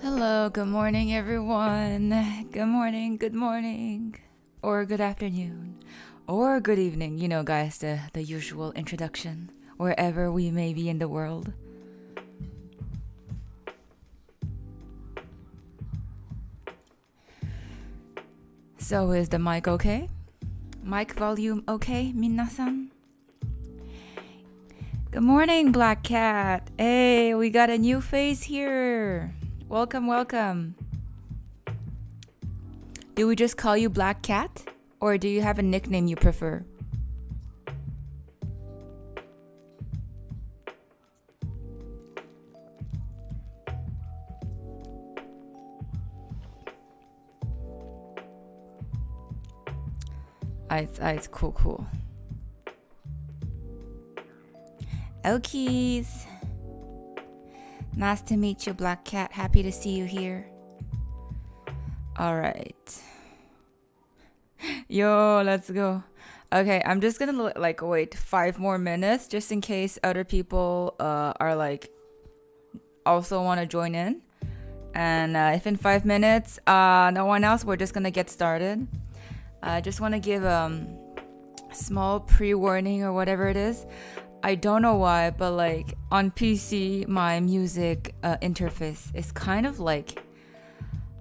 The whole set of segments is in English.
Hello, good morning, everyone. Good morning, or good afternoon, or good evening. You know, guys, the usual introduction, wherever we may be in the world. So, is the mic okay? Mic volume okay, minasan? Good morning, Black Cat. Hey, we got a new face here. Welcome, welcome. Do we just call you Black Cat? Or do you have a nickname you prefer? It's cool. Okies. Nice to meet you, Black Cat. Happy to see you here. All right. Yo, let's go. Okay, I'm just gonna like wait 5 more minutes just in case other people are like also want to join in. And if in 5 minutes no one else, we're just gonna get started. I just want to give small pre-warning or whatever it is. I don't know why, but like on PC my music interface is kind of like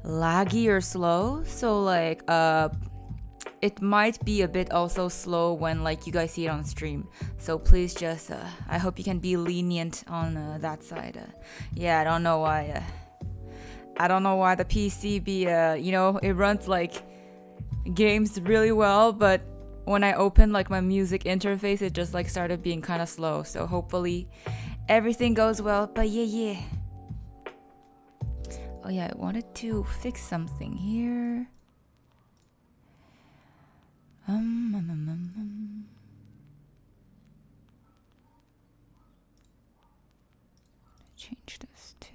laggy or slow, so like it might be a bit also slow when like you guys see it on stream. So please just I hope you can be lenient on that side. Yeah, I don't know why the PC be you know, it runs like games really well, but when I opened like my music interface, it just like started being kind of slow. So hopefully everything goes well. But yeah. Oh yeah, I wanted to fix something here. Change this too.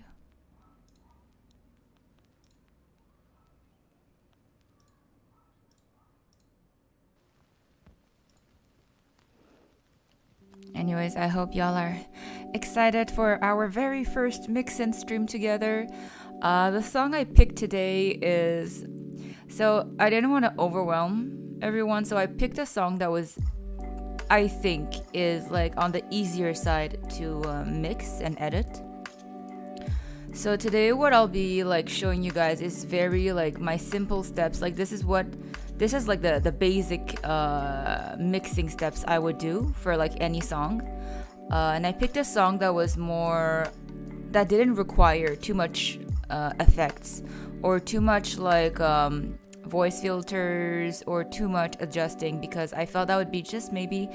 Anyways, I hope y'all are excited for our very first mix-in stream together. The song I picked today is... So I didn't want to overwhelm everyone, so I picked a song that was, I think, is like on the easier side to mix and edit. So today what I'll be like showing you guys is very like my simple steps. Like this is like the basic mixing steps I would do for like any song. And I picked a song that didn't require too much effects or too much like voice filters or too much adjusting, because I felt that would be just maybe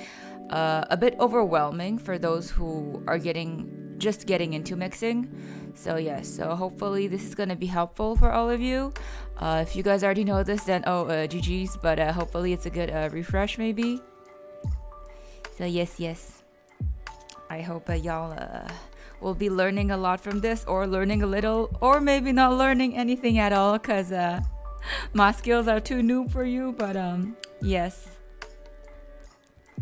a bit overwhelming for those who are just getting into mixing. So yeah, so hopefully this is gonna be helpful for all of you. If you guys already know this, then GG's, but hopefully it's a good refresh maybe. So yes, I hope y'all will be learning a lot from this, or learning a little, or maybe not learning anything at all, because my skills are too new for you. But yes,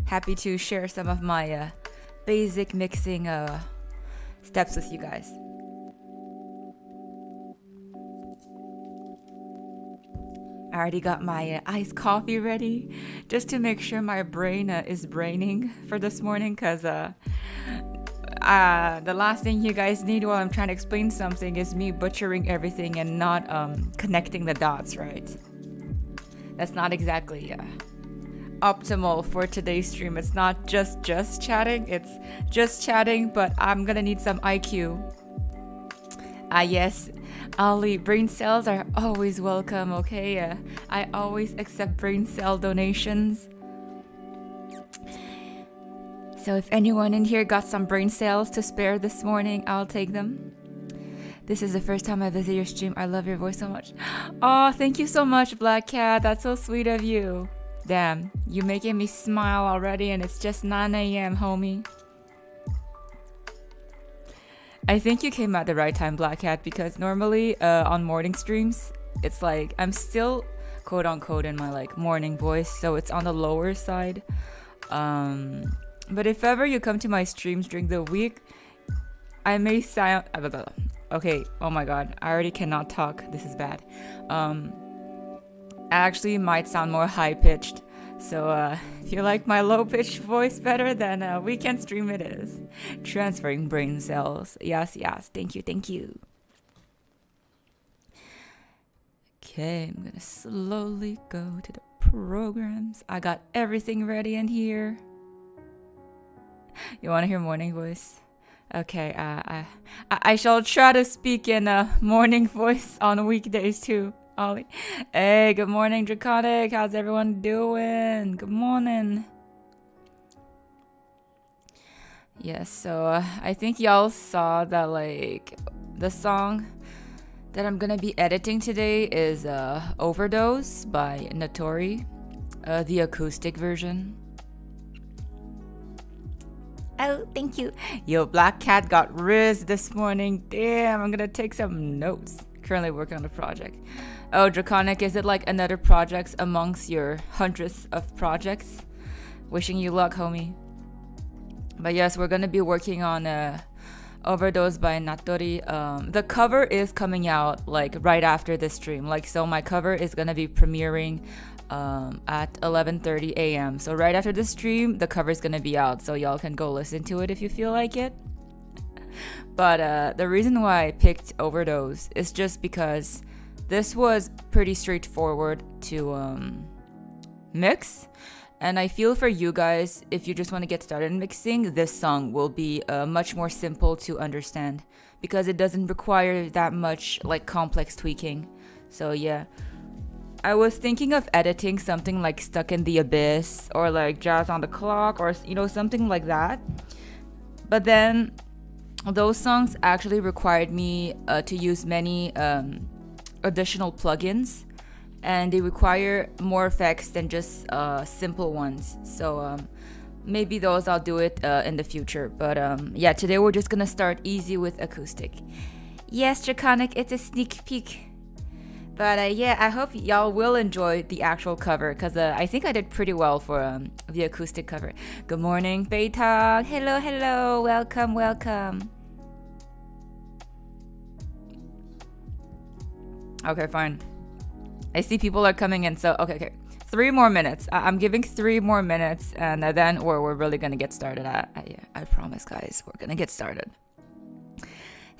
happy to share some of my basic mixing steps with you guys. I already got my iced coffee ready just to make sure my brain is braining for this morning, because the last thing you guys need while I'm trying to explain something is me butchering everything and not connecting the dots, right? That's not exactly optimal for today's stream. It's not just chatting, it's just chatting, but I'm gonna need some IQ. Yes, Ali, brain cells are always welcome, okay? I always accept brain cell donations. So if anyone in here got some brain cells to spare this morning, I'll take them. This is the first time I visit your stream. I love your voice so much. Oh, thank you so much, Black Cat. That's so sweet of you. Damn, you're making me smile already, and it's just 9 a.m., homie. I think you came at the right time, Black Cat, because normally on morning streams, it's like I'm still quote unquote in my like morning voice, so it's on the lower side. But if ever you come to my streams during the week, I may sound... Okay, oh my god, I already cannot talk. This is bad. I actually might sound more high-pitched. So if you like my low-pitched voice better, then weekend stream it is. Transferring brain cells. Yes, thank you. Okay, I'm gonna slowly go to the programs. I got everything ready in here. You want to hear morning voice? Okay, I shall try to speak in a morning voice on weekdays too, Ollie. Hey, good morning, Draconic. How's everyone doing? Good morning. Yes, so I think y'all saw that like the song that I'm gonna be editing today is Overdose by Notori, the acoustic version. Oh, thank you. Yo, Black Cat got riz this morning. Damn, I'm gonna take some notes. Currently working on a project. Oh, Draconic, is it like another project amongst your hundreds of projects? Wishing you luck, homie. But yes, we're gonna be working on Overdose by Natori. The cover is coming out like right after this stream. Like, so my cover is gonna be premiering at 11:30 a.m. So right after the stream, the cover is gonna be out. So y'all can go listen to it if you feel like it. But the reason why I picked Overdose is just because this was pretty straightforward to mix. And I feel for you guys, if you just want to get started mixing, this song will be much more simple to understand because it doesn't require that much like complex tweaking. So yeah, I was thinking of editing something like Stuck in the Abyss or like Jazz on the Clock or, you know, something like that. But then those songs actually required me to use many additional plugins. And they require more effects than just simple ones. So maybe those I'll do it in the future. But yeah, today we're just gonna start easy with acoustic. Yes, Draconic, it's a sneak peek. But yeah, I hope y'all will enjoy the actual cover because I think I did pretty well for the acoustic cover. Good morning, Beitag. Hello, hello. Welcome, welcome. Okay, fine. I see people are coming in, so okay. 3 more minutes. I'm giving 3 more minutes, and then we're really gonna get started. I promise, guys, we're gonna get started.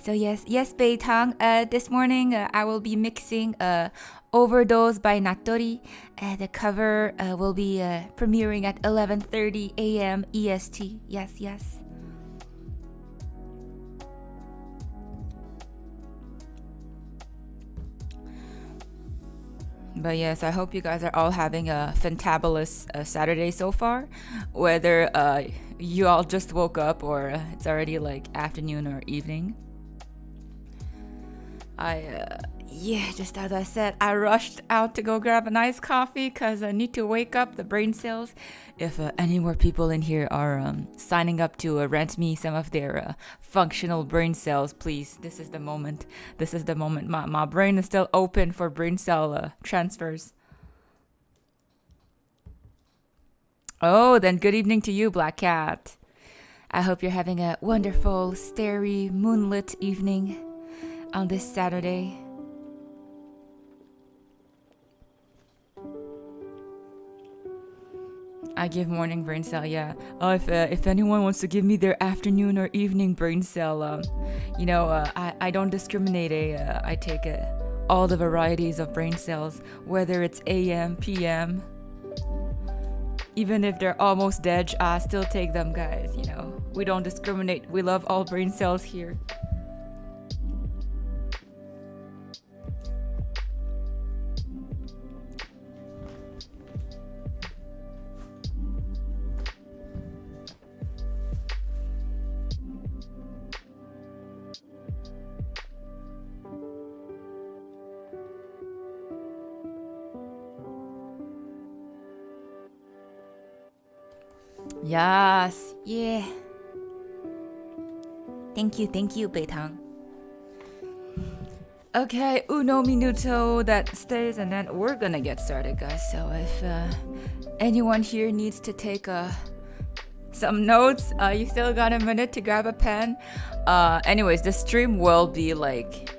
So yes, Beitang. This morning I will be mixing Overdose by Natori. The cover will be premiering at 11:30 a.m. EST. Yes. But yes, I hope you guys are all having a fantabulous Saturday so far. Whether you all just woke up or it's already like afternoon or evening. Just as I said, I rushed out to go grab a nice coffee because I need to wake up the brain cells. If any more people in here are signing up to rent me some of their functional brain cells, please, this is the moment. My brain is still open for brain cell transfers. Oh, then good evening to you, Black Cat. I hope you're having a wonderful, starry, moonlit evening on this Saturday. I give morning brain cell, yeah. If anyone wants to give me their afternoon or evening brain cell, I don't discriminate. I take all the varieties of brain cells, whether it's AM, PM. Even if they're almost dead, I still take them, guys. You know, we don't discriminate. We love all brain cells here. Yes, yeah. Thank you, Beitang. Okay, uno minuto, that stays, and then we're gonna get started, guys. So if anyone here needs to take some notes, you still got a minute to grab a pen. Anyways, the stream will be like,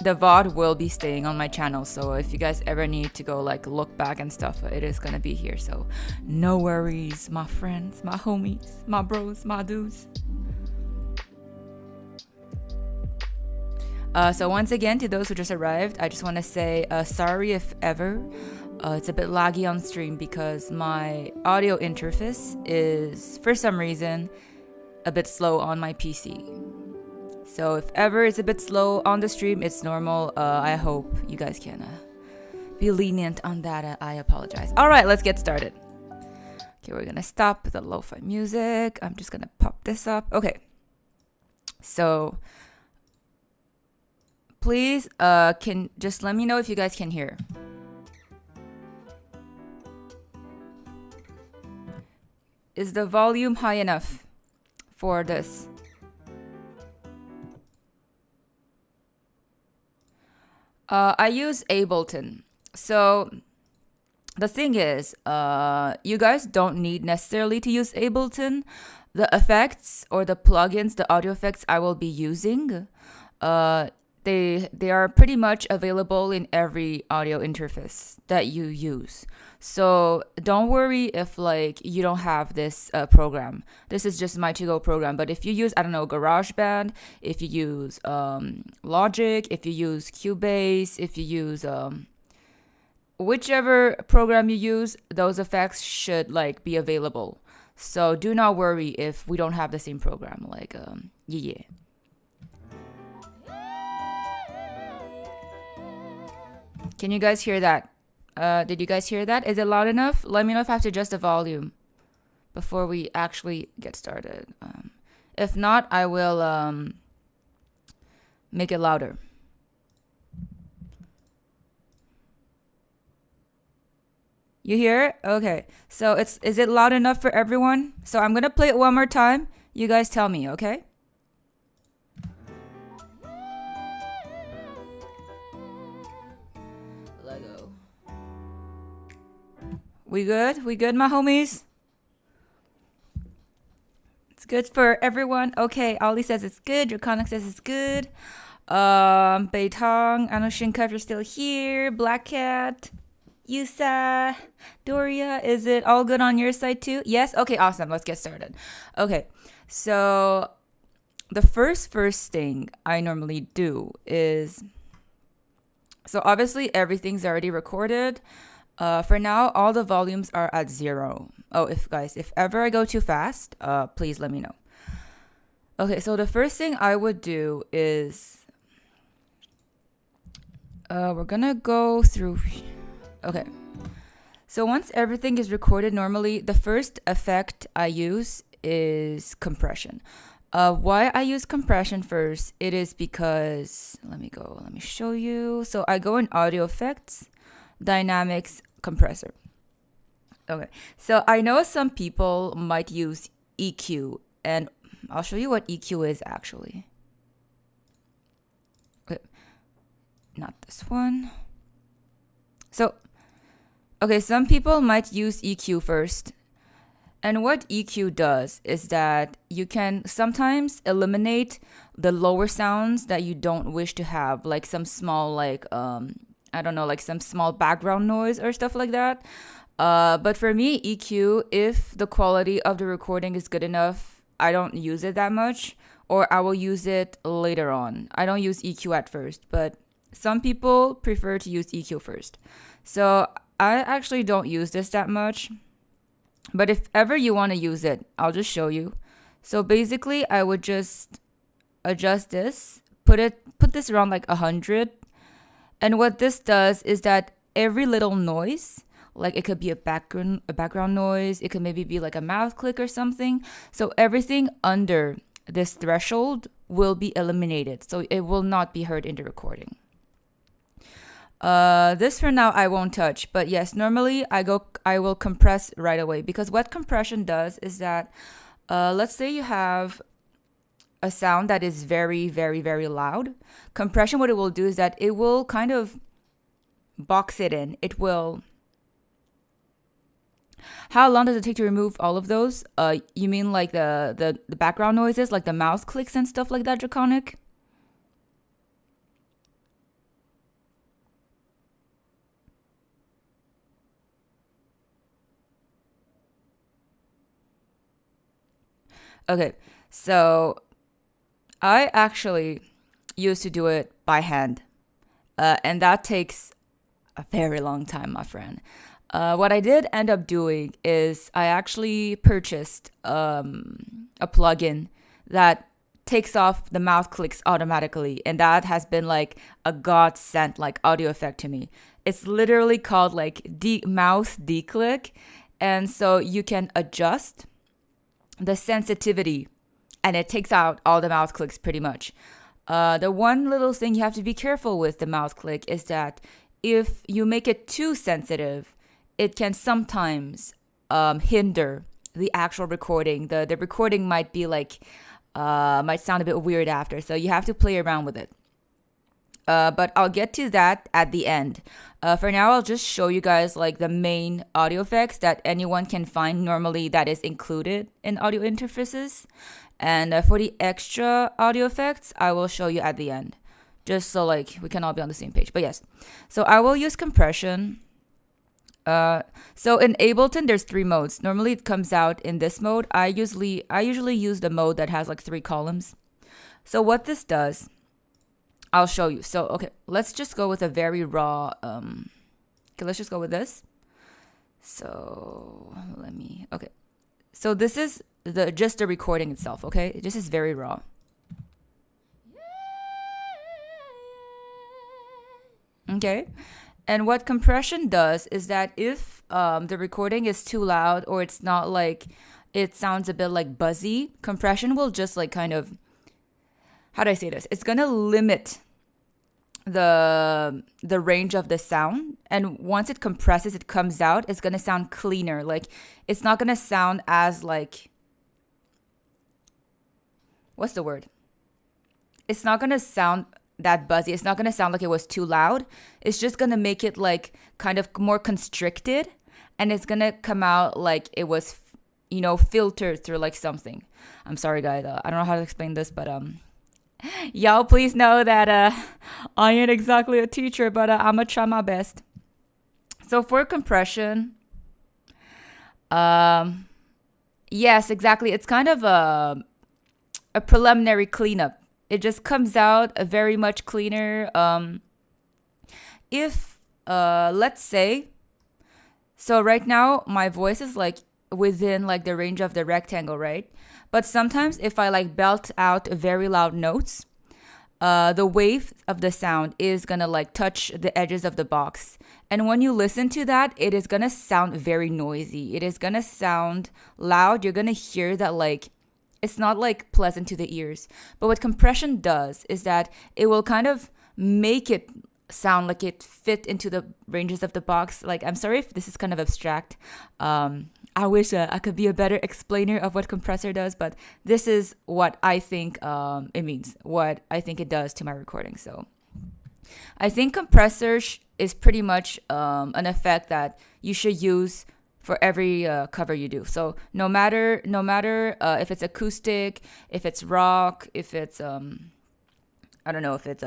the VOD will be staying on my channel, so if you guys ever need to go like look back and stuff, it is gonna be here, so no worries, my friends, my homies, my bros, my dudes. So once again, to those who just arrived, I just want to say sorry if ever it's a bit laggy on stream because my audio interface is for some reason a bit slow on my PC. So if ever it's a bit slow on the stream, it's normal. I hope you guys can be lenient on that. I apologize. All right, let's get started. Okay, we're gonna stop the lo-fi music. I'm just gonna pop this up. Okay. So please can just let me know if you guys can hear. Is the volume high enough? for this? I use Ableton. So the thing is, you guys don't need necessarily to use Ableton. The effects or the plugins, the audio effects I will be using, they are pretty much available in every audio interface that you use. So don't worry if like you don't have this program. This is just my to-go program. But if you use, I don't know, GarageBand, if you use Logic, if you use Cubase, if you use whichever program you use, those effects should like be available. So do not worry if we don't have the same program. Like yeah. Can you guys hear that? Did you guys hear that? Is it loud enough? Let me know if I have to adjust the volume before we actually get started. If not, I will make it louder. You hear it? Okay. So is it loud enough for everyone? So I'm gonna play it one more time. You guys tell me, okay? Lego. We good? We good, my homies? It's good for everyone. Okay, Ollie says it's good. Draconic says it's good. Beitong, Anushinka, if you're still here. Black Cat, Yusa, Doria, is it all good on your side too? Yes? Okay, awesome. Let's get started. Okay, so the first thing I normally do is, so obviously everything's already recorded. For now, all the volumes are at 0. Oh, if ever I go too fast, please let me know. Okay, so the first thing I would do is, we're gonna go through. Okay, so once everything is recorded, normally the first effect I use is compression. Why I use compression first, it is because, let me show you. So I go in audio effects, dynamics, compressor. Okay, so I know some people might use EQ, and I'll show you what EQ is actually. Okay, not this one. So, okay, some people might use EQ first. And what EQ does is that you can sometimes eliminate the lower sounds that you don't wish to have, like some small, like, I don't know, like some small background noise or stuff like that. But for me, EQ, if the quality of the recording is good enough, I don't use it that much, or I will use it later on. I don't use EQ at first, but some people prefer to use EQ first. So I actually don't use this that much. But if ever you want to use it, I'll just show you. So basically, I would just adjust this, put this around like 100. And what this does is that every little noise, like it could be a background noise, it could maybe be like a mouth click or something. So everything under this threshold will be eliminated. So it will not be heard in the recording. This for now I won't touch, but yes, normally I will compress right away, because what compression does is that, let's say you have a sound that is very, very, very loud. Compression, what it will do is that it will kind of box it in. It will. How long does it take to remove all of those? You mean like the background noises, like the mouse clicks and stuff like that, Draconic? Okay, so I actually used to do it by hand, and that takes a very long time, my friend. What I did end up doing is I actually purchased a plugin that takes off the mouth clicks automatically, and that has been like a godsend, like audio effect to me. It's literally called like mouse declick, and so you can adjust the sensitivity, and it takes out all the mouth clicks pretty much. The one little thing you have to be careful with the mouth click is that if you make it too sensitive, it can sometimes hinder the actual recording. The recording might be like might sound a bit weird after, so you have to play around with it. But I'll get to that at the end. For now, I'll just show you guys like the main audio effects that anyone can find normally that is included in audio interfaces. And for the extra audio effects, I will show you at the end, just so like we can all be on the same page. But yes, so I will use compression. So in Ableton, there's 3 modes. Normally it comes out in this mode. I usually use the mode that has like 3 columns. So what this does, I'll show you. So okay, let's just go with a very raw. Okay, let's just go with this. So okay. So this is just the recording itself. Okay, this is very raw. Okay. And what compression does is that if the recording is too loud or it's not like, it sounds a bit like buzzy, compression will just like kind of, how do I say this? It's going to limit the range of the sound. And once it compresses, it comes out, it's going to sound cleaner. Like it's not going to sound as like, what's the word? It's not going to sound that buzzy. It's not going to sound like it was too loud. It's just going to make it like kind of more constricted, and it's going to come out like it was, filtered through like something. I'm sorry, guys. I don't know how to explain this, but y'all please know that I ain't exactly a teacher, but I'm going to try my best. So for compression, yes, exactly. It's kind of a preliminary cleanup. It just comes out very much cleaner. If, let's say, so right now my voice is like within like the range of the rectangle, right? But sometimes if I like belt out very loud notes, the wave of the sound is gonna like touch the edges of the box. And when you listen to that, it is gonna sound very noisy. It is gonna sound loud. You're gonna hear that like, it's not like pleasant to the ears. But what compression does is that it will kind of make it sound like it fit into the ranges of the box. Like, I'm sorry if this is kind of abstract. I wish I could be a better explainer of what compressor does, but this is what I think it means, what I think it does to my recording. So I think compressor is pretty much an effect that you should use for every cover you do. So no matter if it's acoustic, if it's rock, if it's I don't know, if it's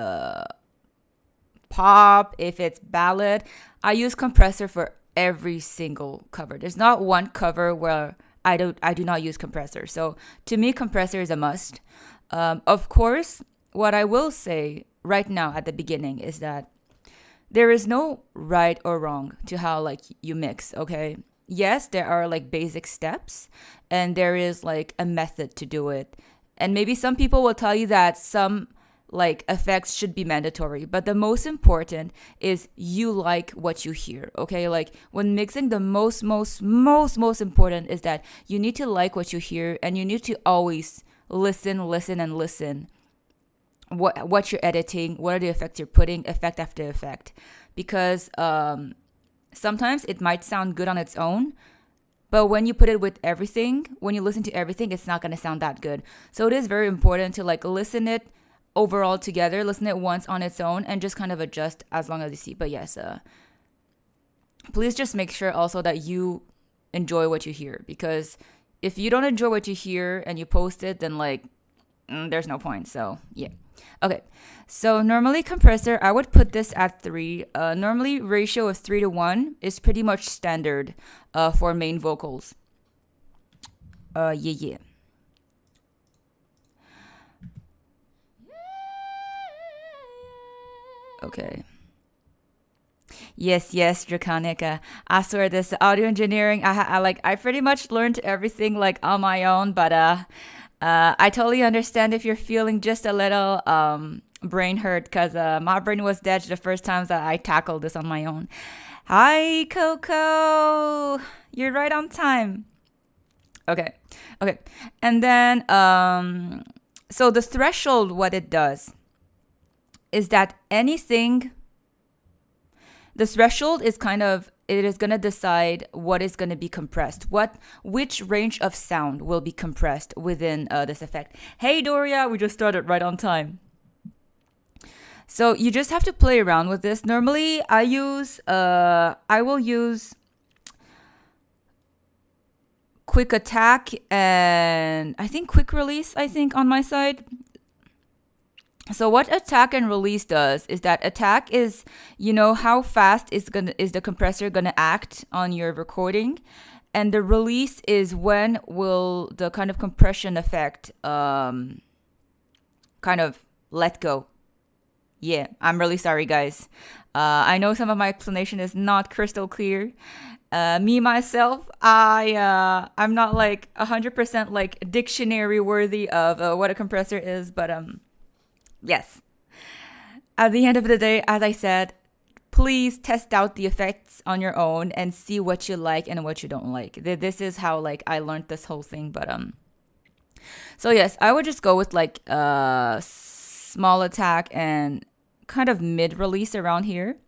pop, if it's ballad, I use compressor for every single cover. There's not one cover where I do not use compressor. So to me, compressor is a must. Of course, what I will say right now at the beginning is that there is no right or wrong to how like you mix, okay? Yes, there are like basic steps and there is like a method to do it. And maybe some people will tell you that some like effects should be mandatory, but the most important is you like what you hear, okay? Like when mixing, the most important is that you need to like what you hear, and you need to always listen and listen. What you're editing, what are the effects you're putting, effect after effect, because sometimes it might sound good on its own, but when you put it with everything, when you listen to everything, it's not going to sound that good. So it is very important to like listen it overall together, listen it once on its own, and just kind of adjust as long as you see. But yes, please just make sure also that you enjoy what you hear, because if you don't enjoy what you hear and you post it, then like there's no point. So yeah. Okay, so normally compressor, I would put this at 3. Normally ratio of 3:1 is pretty much standard for main vocals. Yeah. Okay. Yes, Draconic. I swear this audio engineering, I pretty much learned everything like on my own, but I totally understand if you're feeling just a little brain hurt, because my brain was dead the first times that I tackled this on my own. Hi, Coco. You're right on time. Okay. And then, so the threshold, what it does is that the threshold is kind of it is going to decide what is going to be compressed, which range of sound will be compressed within this effect. Hey Doria, we just started right on time. So you just have to play around with this. Normally I will use quick attack and I think quick release, on my side. So what attack and release does is that attack is, how fast is the compressor gonna act on your recording, and the release is when will the kind of compression effect kind of let go. Yeah, I'm really sorry, guys. I know some of my explanation is not crystal clear. Me myself, I'm not like 100% like dictionary worthy of what a compressor is, but yes. At the end of the day, as I said, please test out the effects on your own and see what you like and what you don't like. This is how like I learned this whole thing, but so yes, I would just go with like small attack and kind of mid release around here.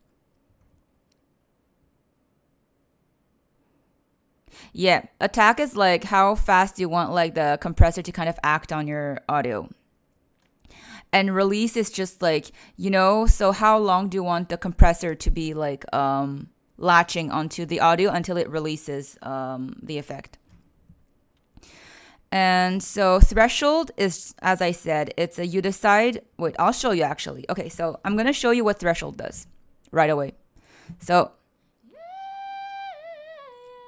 Yeah, attack is like how fast you want like the compressor to kind of act on your audio. And release is just like, so how long do you want the compressor to be like latching onto the audio until it releases the effect. And so threshold is, as I said, it's you decide. Wait, I'll show you actually. Okay, so I'm going to show you what threshold does right away. So,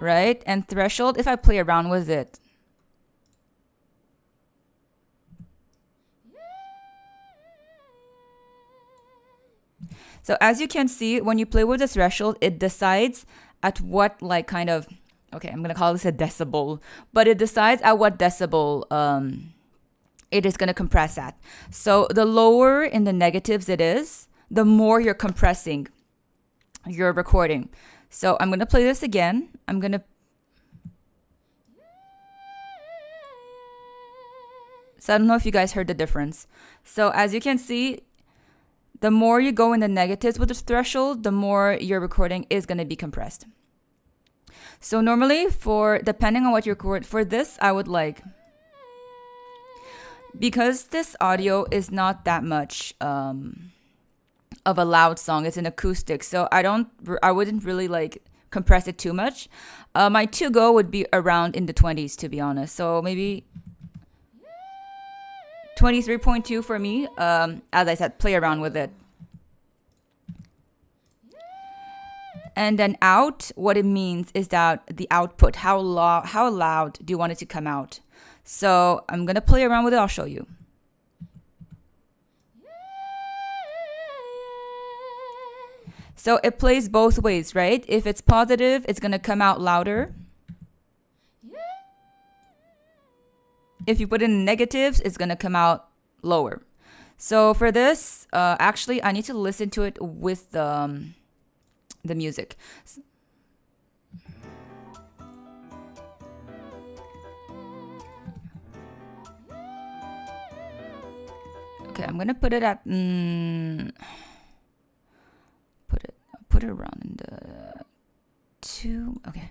right? And threshold, if I play around with it, so as you can see, when you play with the threshold, it decides at what like kind of, okay, I'm going to call this a decibel, but it decides at what decibel it is going to compress at. So the lower in the negatives it is, the more you're compressing your recording. So I'm going to play this again. So I don't know if you guys heard the difference. So as you can see, the more you go in the negatives with the threshold, the more your recording is going to be compressed. So normally depending on what you record, for this, I would like, because this audio is not that much of a loud song, it's an acoustic. So I wouldn't really like compress it too much. My to go would be around in the 20s, to be honest. So maybe 23.2 for me. As I said, play around with it. And then out, what it means is that the output, how loud do you want it to come out? So I'm going to play around with it. I'll show you. So it plays both ways, right? If it's positive, it's going to come out louder. If you put in negatives, it's going to come out lower. So for this, actually, I need to listen to it with the music. Okay, I'm going to put it at... put it around in the 2... Okay.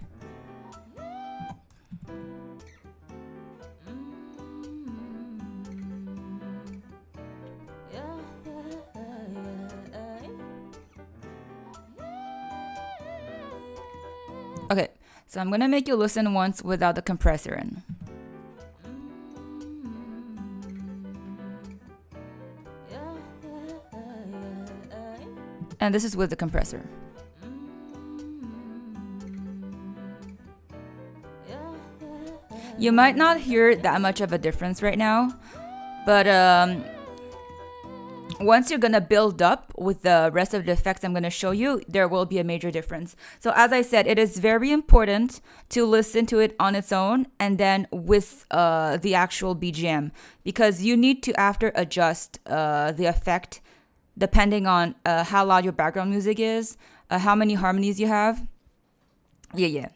Okay, so I'm gonna make you listen once without the compressor in. And this is with the compressor. You might not hear that much of a difference right now, but once you're gonna build up with the rest of the effects I'm gonna show you, there will be a major difference. So as I said, it is very important to listen to it on its own and then with the actual BGM, because you need to after adjust the effect depending on how loud your background music is, how many harmonies you have. Yeah.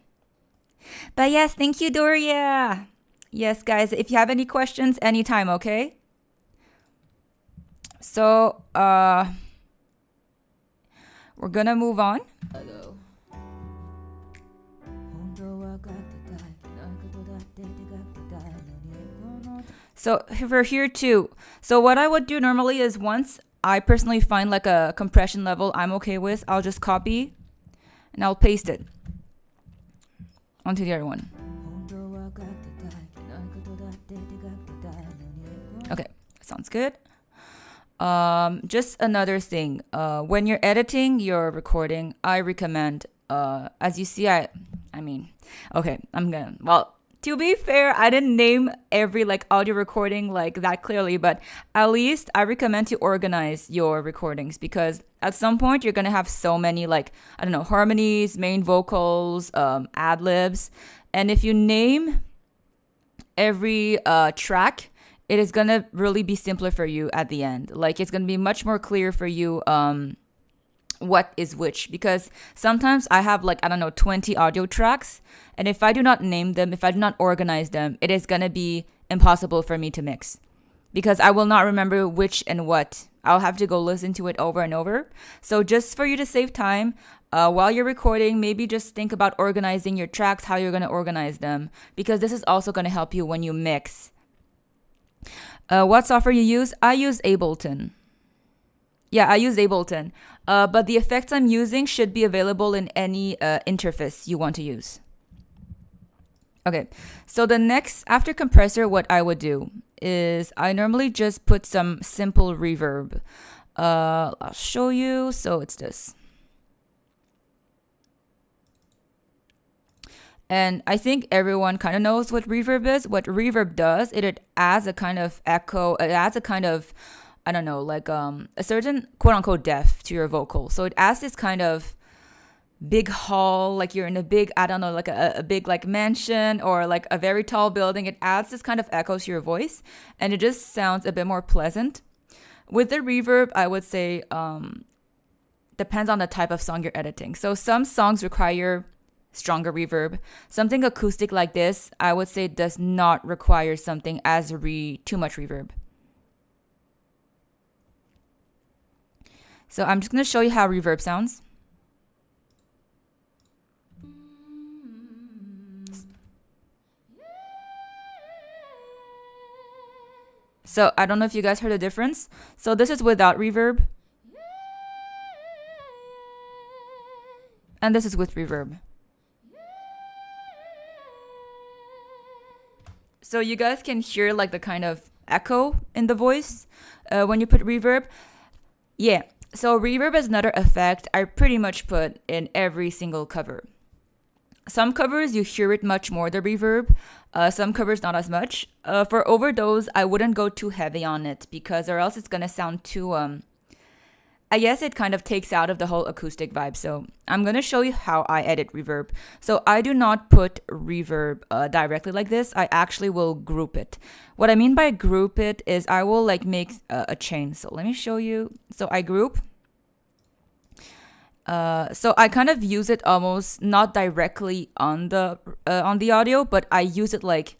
But yes, thank you, Doria. Yes, guys, if you have any questions, anytime, okay? So, we're gonna move on. So for here too, so what I would do normally is once I personally find like a compression level I'm okay with, I'll just copy and I'll paste it onto the other one. Okay, sounds good. Just another thing, when you're editing your recording, I recommend, as you see, I mean, okay, well, to be fair, I didn't name every like audio recording like that clearly, but at least I recommend to organize your recordings, because at some point you're gonna have so many like, I don't know, harmonies, main vocals, ad libs, and if you name every track, it is gonna really be simpler for you at the end. Like it's gonna be much more clear for you what is which, because sometimes I have like, I don't know, 20 audio tracks, and if I do not name them, if I do not organize them, it is gonna be impossible for me to mix, because I will not remember which and what. I'll have to go listen to it over and over. So just for you to save time, while you're recording, maybe just think about organizing your tracks, how you're gonna organize them, because this is also gonna help you when you mix. What software you use? I use Ableton. Yeah, I use Ableton. But the effects I'm using should be available in any interface you want to use. Okay, so the next, after compressor, what I would do is I normally just put some simple reverb. I'll show you. So it's this. And I think everyone kind of knows what reverb is. What reverb does, it adds a kind of echo, it adds a kind of, I don't know, like a certain quote unquote depth to your vocal. So it adds this kind of big hall, like you're in a big, I don't know, like a big like mansion or like a very tall building. It adds this kind of echo to your voice, and it just sounds a bit more pleasant. With the reverb, I would say depends on the type of song you're editing. So some songs require stronger reverb. Something acoustic like this, I would say, does not require something as too much reverb. So I'm just going to show you how reverb sounds. So I don't know if you guys heard the difference. So this is without reverb, and this is with reverb. So you guys can hear like the kind of echo in the voice when you put reverb. Yeah, so reverb is another effect I pretty much put in every single cover. Some covers you hear it much more, the reverb. Some covers not as much. For Overdose, I wouldn't go too heavy on it, because or else it's gonna sound too I guess it kind of takes out of the whole acoustic vibe. So I'm going to show you how I edit reverb. So I do not put reverb directly like this. I actually will group it. What I mean by group it is I will like make a chain. So let me show you. So I group. So I kind of use it almost not directly on the audio, but I use it like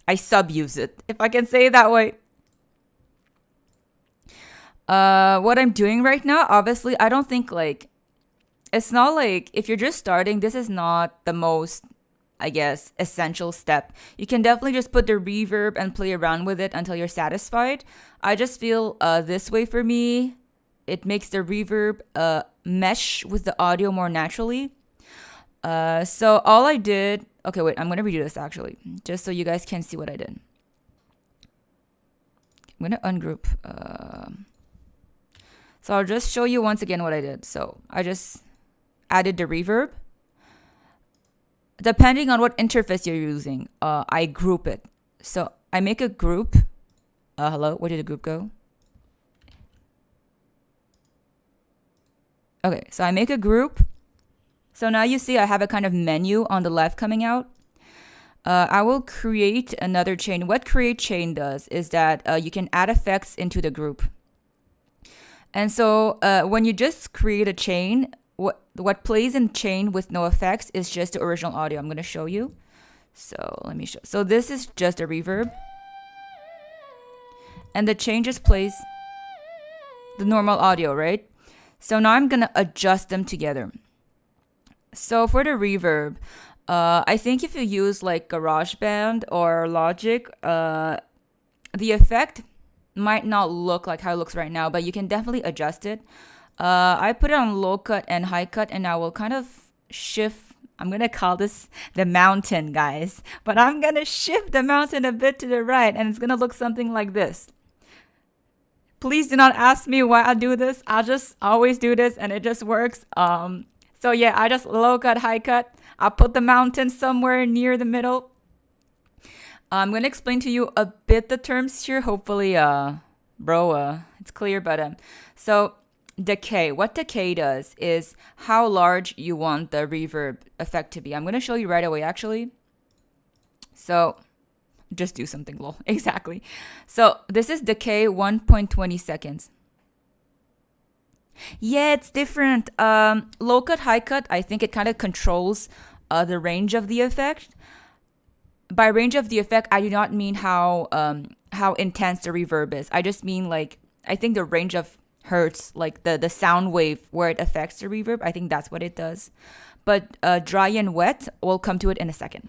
I sub-use it, if I can say it that way. What I'm doing right now, obviously, I don't think like, it's not like, if you're just starting, this is not the most, I guess, essential step. You can definitely just put the reverb and play around with it until you're satisfied. I just feel this way for me, it makes the reverb mesh with the audio more naturally. So all I did, okay, wait, I'm going to redo this actually, just so you guys can see what I did. I'm going to ungroup. So I'll just show you once again what I did. So I just added the reverb. Depending on what interface you're using, I group it. So I make a group. Hello, where did the group go? Okay, so I make a group. So now you see I have a kind of menu on the left coming out. I will create another chain. What create chain does is that you can add effects into the group. And so when you just create a chain, what plays in chain with no effects is just the original audio. I'm going to show you. So let me show. So this is just a reverb. And the chain just plays the normal audio, right? So now I'm going to adjust them together. So for the reverb, I think if you use like GarageBand or Logic, the effect might not look like how it looks right now, but you can definitely adjust it. I put it on low cut and high cut, and I will kind of shift. I'm gonna call this the mountain, guys, but I'm gonna shift the mountain a bit to the right, and it's gonna look something like this. Please do not ask me why I do this. I just always do this, and it just works. So yeah, I just low cut, high cut. I put the mountain somewhere near the middle. I'm gonna explain to you a bit the terms here. Hopefully, it's clear. But so decay. What decay does is how large you want the reverb effect to be. I'm gonna show you right away, actually. So just do something low. Exactly. So this is decay 1.20 seconds. Yeah, it's different. Low cut, high cut, I think it kind of controls the range of the effect. By range of the effect, I do not mean how intense the reverb is. I just mean like I think the range of hertz, like the sound wave where it affects the reverb. I think that's what it does. But dry and wet, we'll come to it in a second.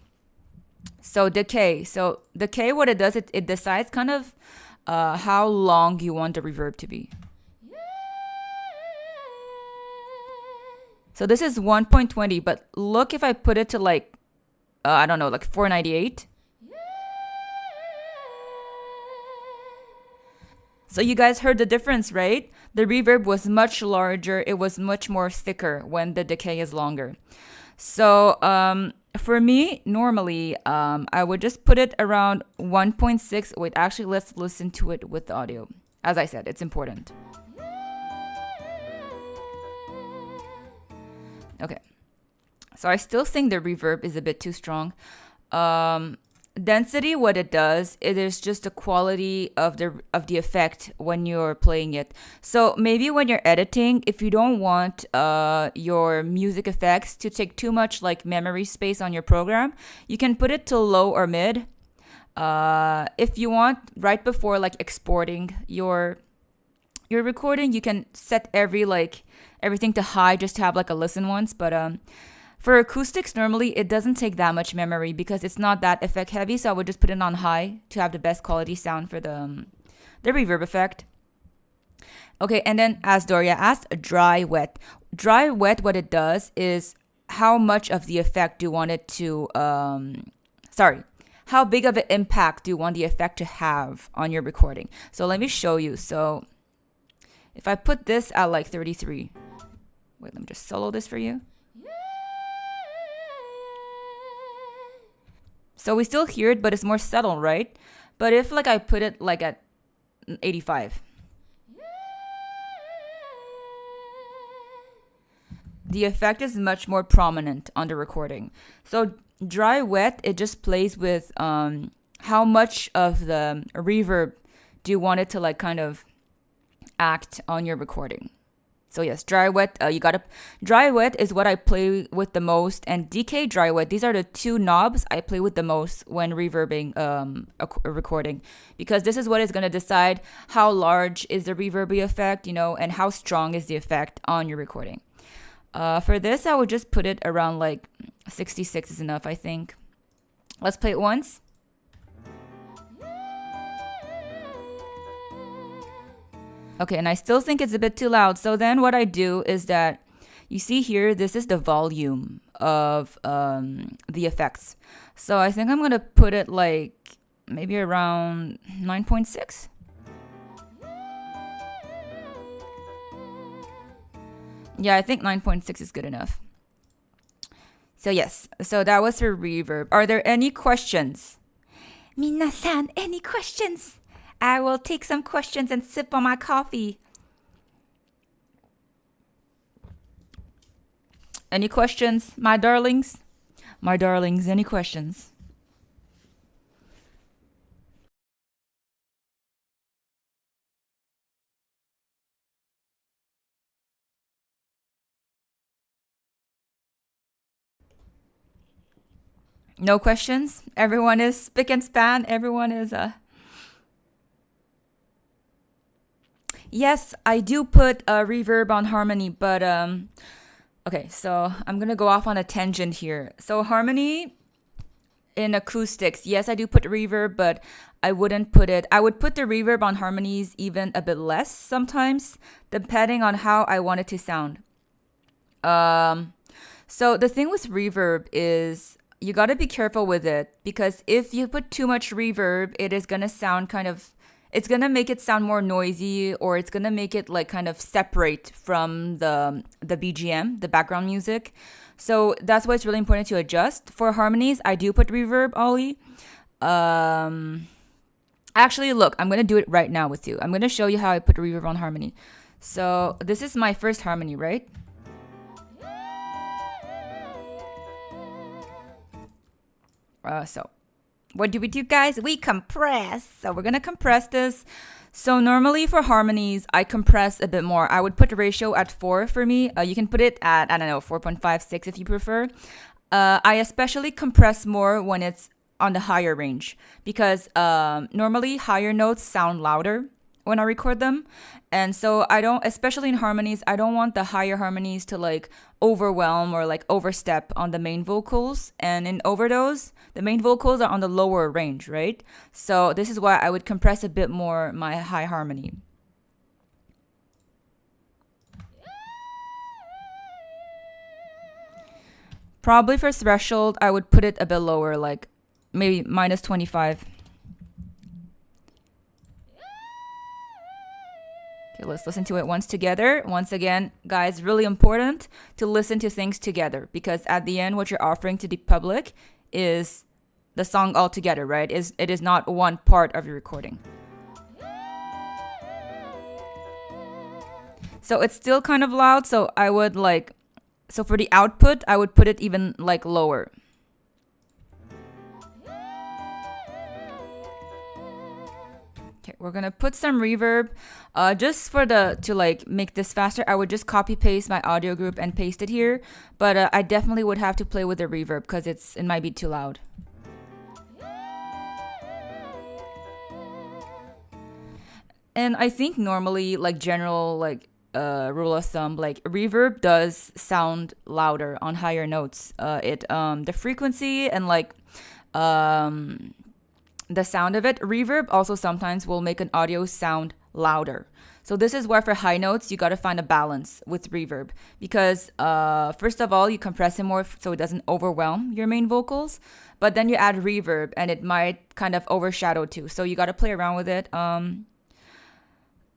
So decay. So decay, what it does, it decides kind of how long you want the reverb to be. So this is 1.20, but look if I put it to like, I don't know, like 498. So you guys heard the difference, right? The reverb was much larger. It was much more thicker when the decay is longer. So for me, normally, I would just put it around 1.6. Wait, actually, let's listen to it with the audio. As I said, it's important. Okay. So I still think the reverb is a bit too strong. Density, what it does, it is just the quality of the effect when you're playing it. So maybe when you're editing, if you don't want your music effects to take too much like memory space on your program, you can put it to low or mid. If you want, right before like exporting your recording, you can set everything to high just to have like a listen once. But for acoustics, normally it doesn't take that much memory because it's not that effect heavy. So I would just put it on high to have the best quality sound for the reverb effect. Okay, and then as Doria asked, dry, wet. Dry, wet, what it does is how much of the effect do you want it to, how big of an impact do you want the effect to have on your recording? So let me show you. So if I put this at like 33, wait, let me just solo this for you. So we still hear it, but it's more subtle, right? But if like I put it like at 85, the effect is much more prominent on the recording. So dry, wet, it just plays with how much of the reverb do you want it to like kind of act on your recording. So yes, dry, wet, dry, wet is what I play with the most, and decay, dry, wet, these are the two knobs I play with the most when reverbing a recording, because this is what is going to decide how large is the reverby effect, and how strong is the effect on your recording. For this, I would just put it around like 66 is enough, I think. Let's play it once. Okay, and I still think it's a bit too loud. So then what I do is that, you see here, this is the volume of the effects. So I think I'm going to put it like maybe around 9.6. Yeah, I think 9.6 is good enough. So yes, so that was for reverb. Are there any questions? Minasan, any questions? I will take some questions and sip on my coffee. Any questions, my darlings? My darlings, any questions? No questions? Everyone is spick and span? Everyone is Yes, I do put a reverb on harmony, but Okay, so I'm gonna go off on a tangent here. So harmony in acoustics, yes, I do put reverb, but I wouldn't put it. I would put the reverb on harmonies even a bit less sometimes, depending on how I want it to sound. So the thing with reverb is you got to be careful with it, because if you put too much reverb, it is going to sound kind of, it's going to make it sound more noisy, or it's going to make it like kind of separate from the BGM, the background music. So that's why it's really important to adjust. For harmonies, I do put reverb, Ollie. Actually, look, I'm going to do it right now with you. I'm going to show you how I put reverb on harmony. So this is my first harmony, right? So what do we do, guys? We compress. So we're going to compress this. So normally for harmonies, I compress a bit more. I would put the ratio at 4 for me. You can put it at, I don't know, 4.5, 6 if you prefer. I especially compress more when it's on the higher range, because normally higher notes sound louder when I record them. And so I don't, especially in harmonies, I don't want the higher harmonies to like overwhelm or like overstep on the main vocals. And in overdose, the main vocals are on the lower range, right? So this is why I would compress a bit more my high harmony. Probably for threshold, I would put it a bit lower, like maybe minus 25. Okay, let's listen to it once together. Once again, guys, really important to listen to things together, because at the end, what you're offering to the public is the song altogether, right? It is not one part of your recording. So it's still kind of loud, so I would like, so for the output, I would put it even like lower. Okay, we're gonna put some reverb. Just for to like make this faster, I would just copy paste my audio group and paste it here. But I definitely would have to play with the reverb because it might be too loud. And I think normally, like general like rule of thumb, like reverb does sound louder on higher notes. The frequency and like the sound of it. Reverb also sometimes will make an audio sound louder. So this is why for high notes, you got to find a balance with reverb, because first of all, you compress it more so it doesn't overwhelm your main vocals, but then you add reverb and it might kind of overshadow too. So you got to play around with it.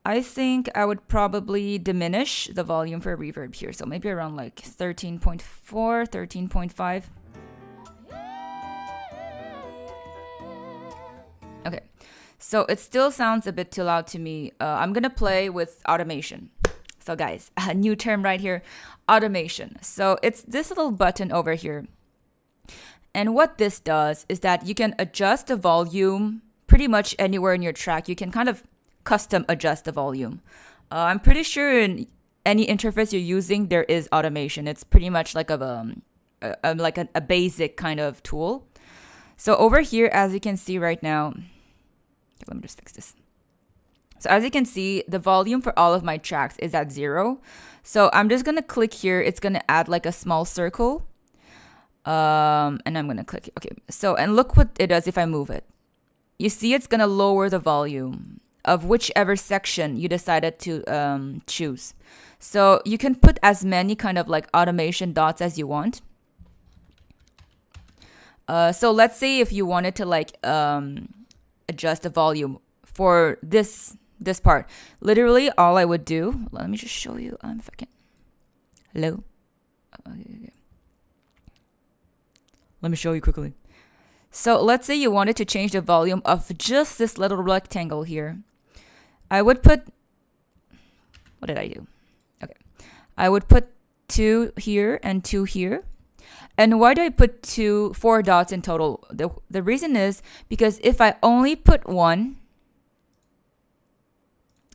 I think I would probably diminish the volume for reverb here. So maybe around like 13.4, 13.5. Okay, so it still sounds a bit too loud to me. I'm gonna play with automation. So guys, a new term right here, automation. So it's this little button over here. And what this does is that you can adjust the volume pretty much anywhere in your track. You can kind of custom adjust the volume. I'm pretty sure in any interface you're using, there is automation. It's pretty much like a basic kind of tool. So over here, as you can see right now, okay, let me just fix this. So as you can see, the volume for all of my tracks is at 0. So I'm just going to click here. It's going to add like a small circle. And I'm going to click. Okay. So, and look what it does if I move it. You see, it's going to lower the volume of whichever section you decided to choose. So you can put as many kind of like automation dots as you want. So let's say if you wanted to like adjust the volume for this part, literally all I would do, let me just show you. If I can. Hello. Okay. Let me show you quickly. So let's say you wanted to change the volume of just this little rectangle here. I would put, what did I do? Okay. I would put 2 here and 2 here. And why do I put 4 dots in total? The reason is because if I only put one,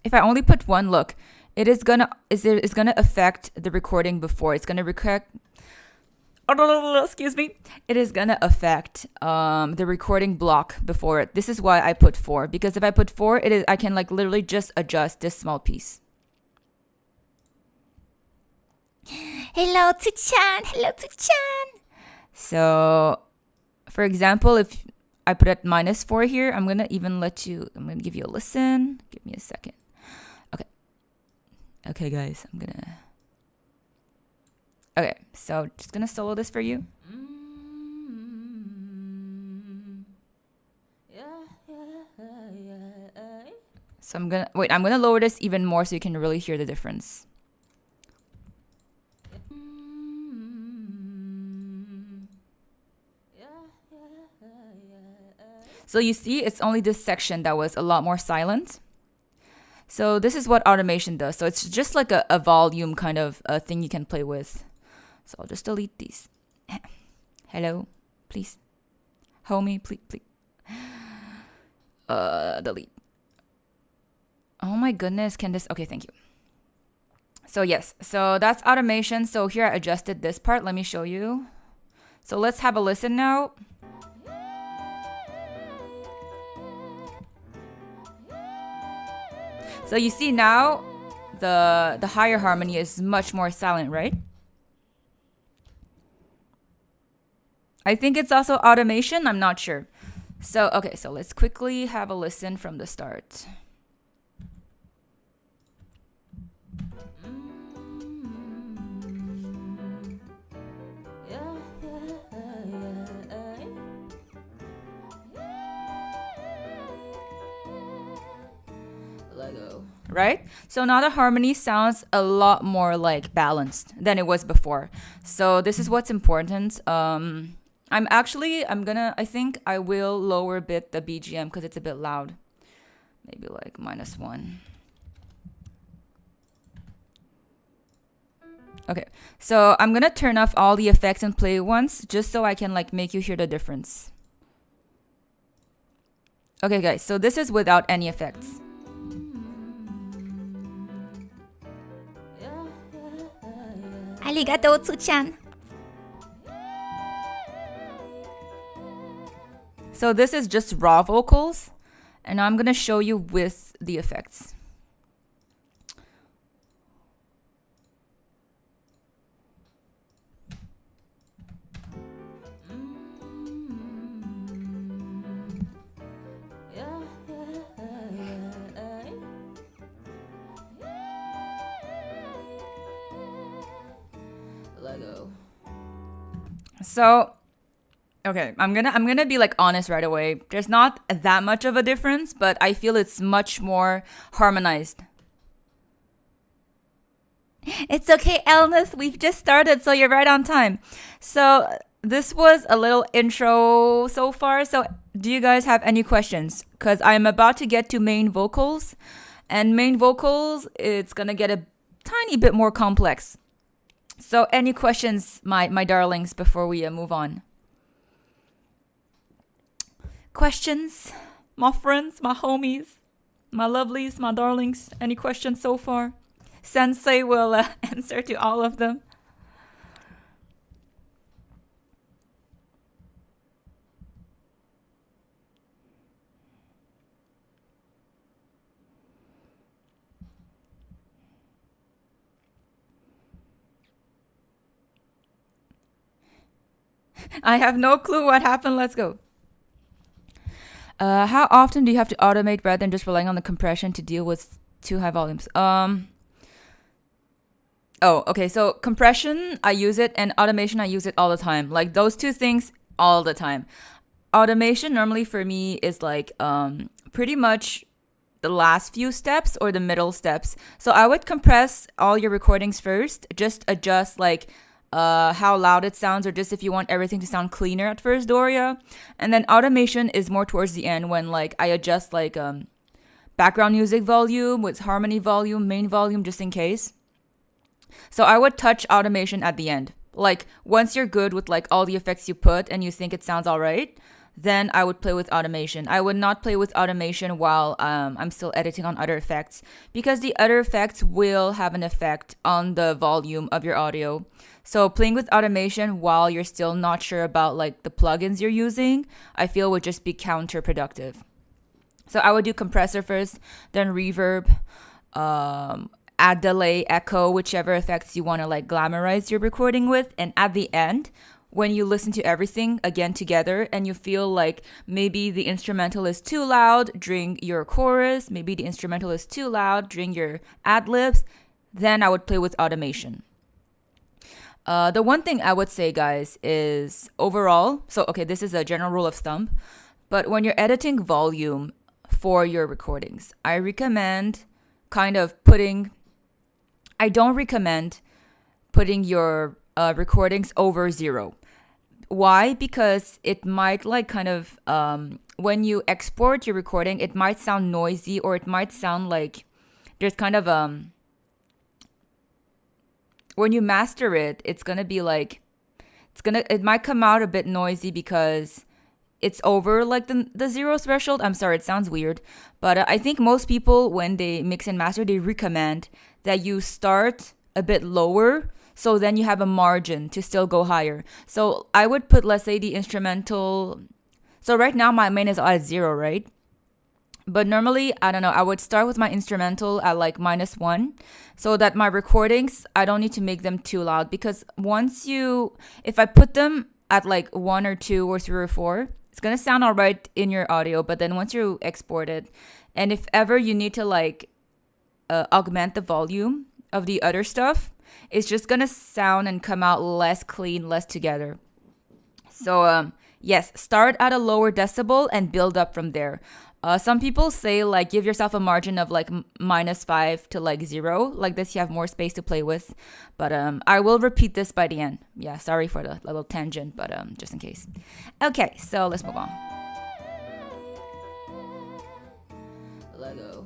look, it's gonna affect the recording before. It's gonna excuse me. It is gonna affect the recording block before it. This is why I put 4, because if I put 4, I can like literally just adjust this small piece. Hello to Chan. Hello to Chan. So, for example, if I put at -4 here, I'm gonna give you a listen. Give me a second. Okay, guys, okay, so just gonna solo this for you. So I'm gonna lower this even more so you can really hear the difference. So you see, it's only this section that was a lot more silent. So this is what automation does. So it's just like a volume kind of thing you can play with. So I'll just delete these. Hello, please. Homie, please. Delete. Oh my goodness, can this... Okay, thank you. So yes, so that's automation. So here I adjusted this part. Let me show you. So let's have a listen now. So you see now the higher harmony is much more silent, right? I think it's also automation. I'm not sure. So, okay, so let's quickly have a listen from the start. Right? So now the harmony sounds a lot more like balanced than it was before. So this is what's important. I think I will lower a bit the BGM because it's a bit loud. Maybe like -1. Okay, so I'm gonna turn off all the effects and play once just so I can like make you hear the difference. Okay guys, so this is without any effects. Arigatou, Tsu-chan. So this is just raw vocals, and I'm gonna show you with the effects. So, okay, I'm gonna be like honest right away. There's not that much of a difference, but I feel it's much more harmonized. It's okay, Elneth. We've just started, so you're right on time. So this was a little intro so far. So do you guys have any questions? Because I'm about to get to main vocals, and main vocals, it's gonna get a tiny bit more complex. So any questions, my darlings, before we move on? Questions? My friends, my homies, my lovelies, my darlings. Any questions so far? Sensei will answer to all of them. I have no clue what happened. Let's go. How often do you have to automate rather than just relying on the compression to deal with too high volumes? Oh, okay. So compression, I use it, and automation, I use it all the time. Like those two things all the time. Automation normally for me is like pretty much the last few steps or the middle steps. So I would compress all your recordings first, just adjust like how loud it sounds, or just if you want everything to sound cleaner at first, Doria. And then automation is more towards the end when like I adjust like background music volume with harmony volume, main volume, just in case. So I would touch automation at the end. Like once you're good with like all the effects you put and you think it sounds all right, then I would play with automation. I would not play with automation while I'm still editing on other effects, because the other effects will have an effect on the volume of your audio. So playing with automation while you're still not sure about like the plugins you're using, I feel would just be counterproductive. So I would do compressor first, then reverb, add delay, echo, whichever effects you want to like glamorize your recording with. And at the end, when you listen to everything again together and you feel like maybe the instrumental is too loud during your chorus, maybe the instrumental is too loud during your ad-libs, then I would play with automation. The one thing I would say, guys, is overall, so okay, this is a general rule of thumb, but when you're editing volume for your recordings, I don't recommend putting your recordings over 0. Why? Because it might like kind of, when you export your recording, it might sound noisy, or it might sound like there's kind of, when you master it, it's going to be like, it might come out a bit noisy because it's over like the 0 threshold. I'm sorry, it sounds weird, but I think most people, when they mix and master, they recommend that you start a bit lower, so then you have a margin to still go higher. So I would put, let's say, the instrumental. So right now my main is at 0, right? But normally, I don't know, I would start with my instrumental at like -1, so that my recordings, I don't need to make them too loud, because if I put them at like 1 or 2 or 3 or 4, it's going to sound all right in your audio. But then once you export it, and if ever you need to like augment the volume of the other stuff, it's just going to sound and come out less clean, less together. So yes, start at a lower decibel and build up from there. Some people say like give yourself a margin of like -5 to like 0. Like this, you have more space to play with. But I will repeat this by the end. Yeah, sorry for the little tangent, but just in case. Okay, so let's move on. Lego.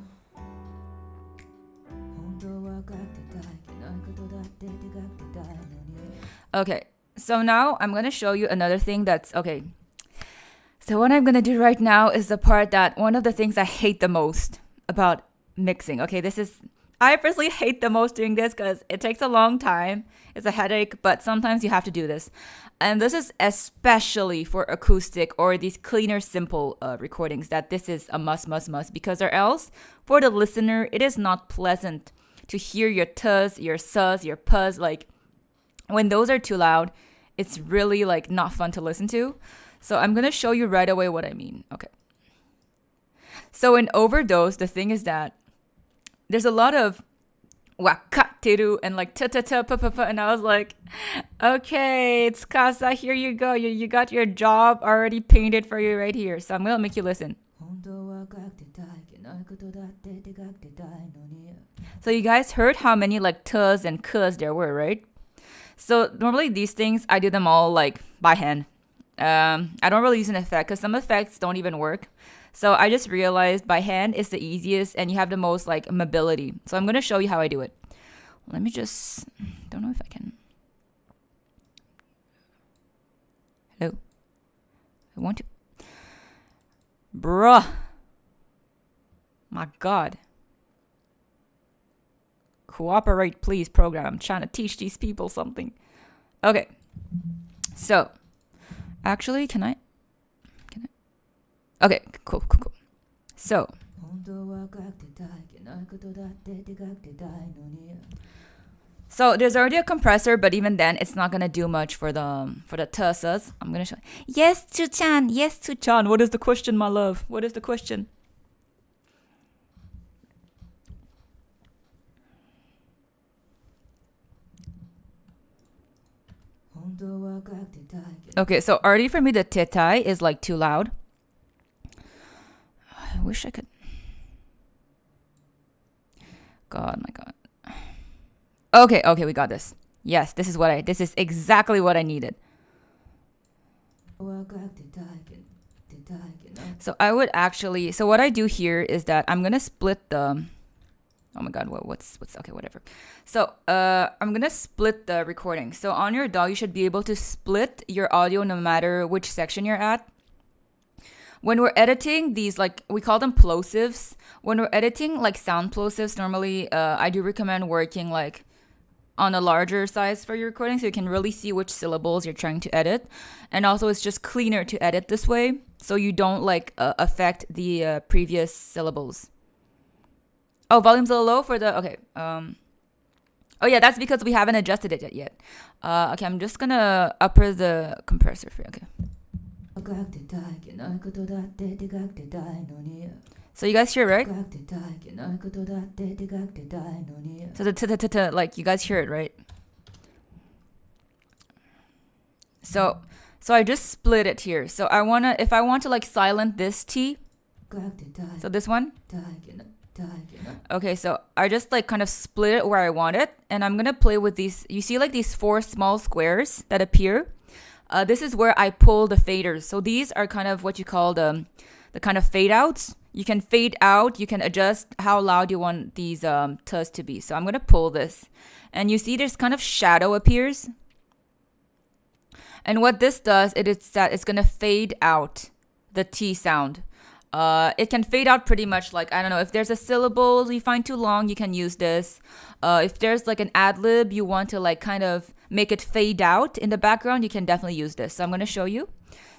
Okay, so now I'm gonna show you another thing that's okay. So what I'm going to do right now is the part that one of the things I hate the most about mixing. Okay, I personally hate the most doing this because it takes a long time. It's a headache, but sometimes you have to do this. And this is especially for acoustic or these cleaner, simple recordings, that this is a must, because or else for the listener, it is not pleasant to hear your tuz, your sus, your puzz. Like when those are too loud, it's really like not fun to listen to. So I'm going to show you right away what I mean. Okay. So in overdose, the thing is that there's a lot of wakateru and like ta-ta-ta, pa-pa-pa. And I was like, okay, it's Casa. Here you go. You got your job already painted for you right here. So I'm going to make you listen. So you guys heard how many like t's and k's there were, right? So normally these things, I do them all like by hand. I don't really use an effect because some effects don't even work. So I just realized by hand is the easiest and you have the most like mobility. So I'm going to show you how I do it. Let me just, don't know if I can. Hello. I want to. Bruh. My God. Cooperate, please, program. I'm trying to teach these people something. Okay. So. Actually, can I? Okay, cool. So. So there's already a compressor, but even then, it's not gonna do much for the tussas. I'm gonna show. Yes, Chu-chan. Yes, Chu-chan. What is the question, my love? What is the question? Okay, so already for me the tetai is like too loud. I wish I could. God, my God. Okay, we got this. Yes, this is exactly what I needed. So I would actually, so what I do here is that I'm gonna split the. Oh my God, what's okay, whatever. So I'm gonna split the recording. So on your DAW, you should be able to split your audio no matter which section you're at. When we're editing these, like we call them plosives. When we're editing like sound plosives, normally I do recommend working like on a larger size for your recording so you can really see which syllables you're trying to edit. And also it's just cleaner to edit this way so you don't like affect the previous syllables. Oh, volume's a little low for the, okay. Oh yeah, that's because we haven't adjusted it yet. Okay, I'm just gonna upper the compressor for you. Okay. So you guys hear, right? So the like you guys hear it, right? So I just split it here. So if I want to like silent this T, so this one. Okay, so I just like kind of split it where I want it, and I'm gonna play with these. You see like these 4 small squares that appear? This is where I pull the faders. So these are kind of what you call the kind of fade outs. You can fade out, you can adjust how loud you want these tus to be. So I'm gonna pull this, and you see there's kind of shadow appears. And what this does, is that it's gonna fade out the T sound. It can fade out pretty much like, I don't know, if there's a syllable you find too long, you can use this. If there's like an ad lib you want to like kind of make it fade out in the background, you can definitely use this. So I'm going to show you.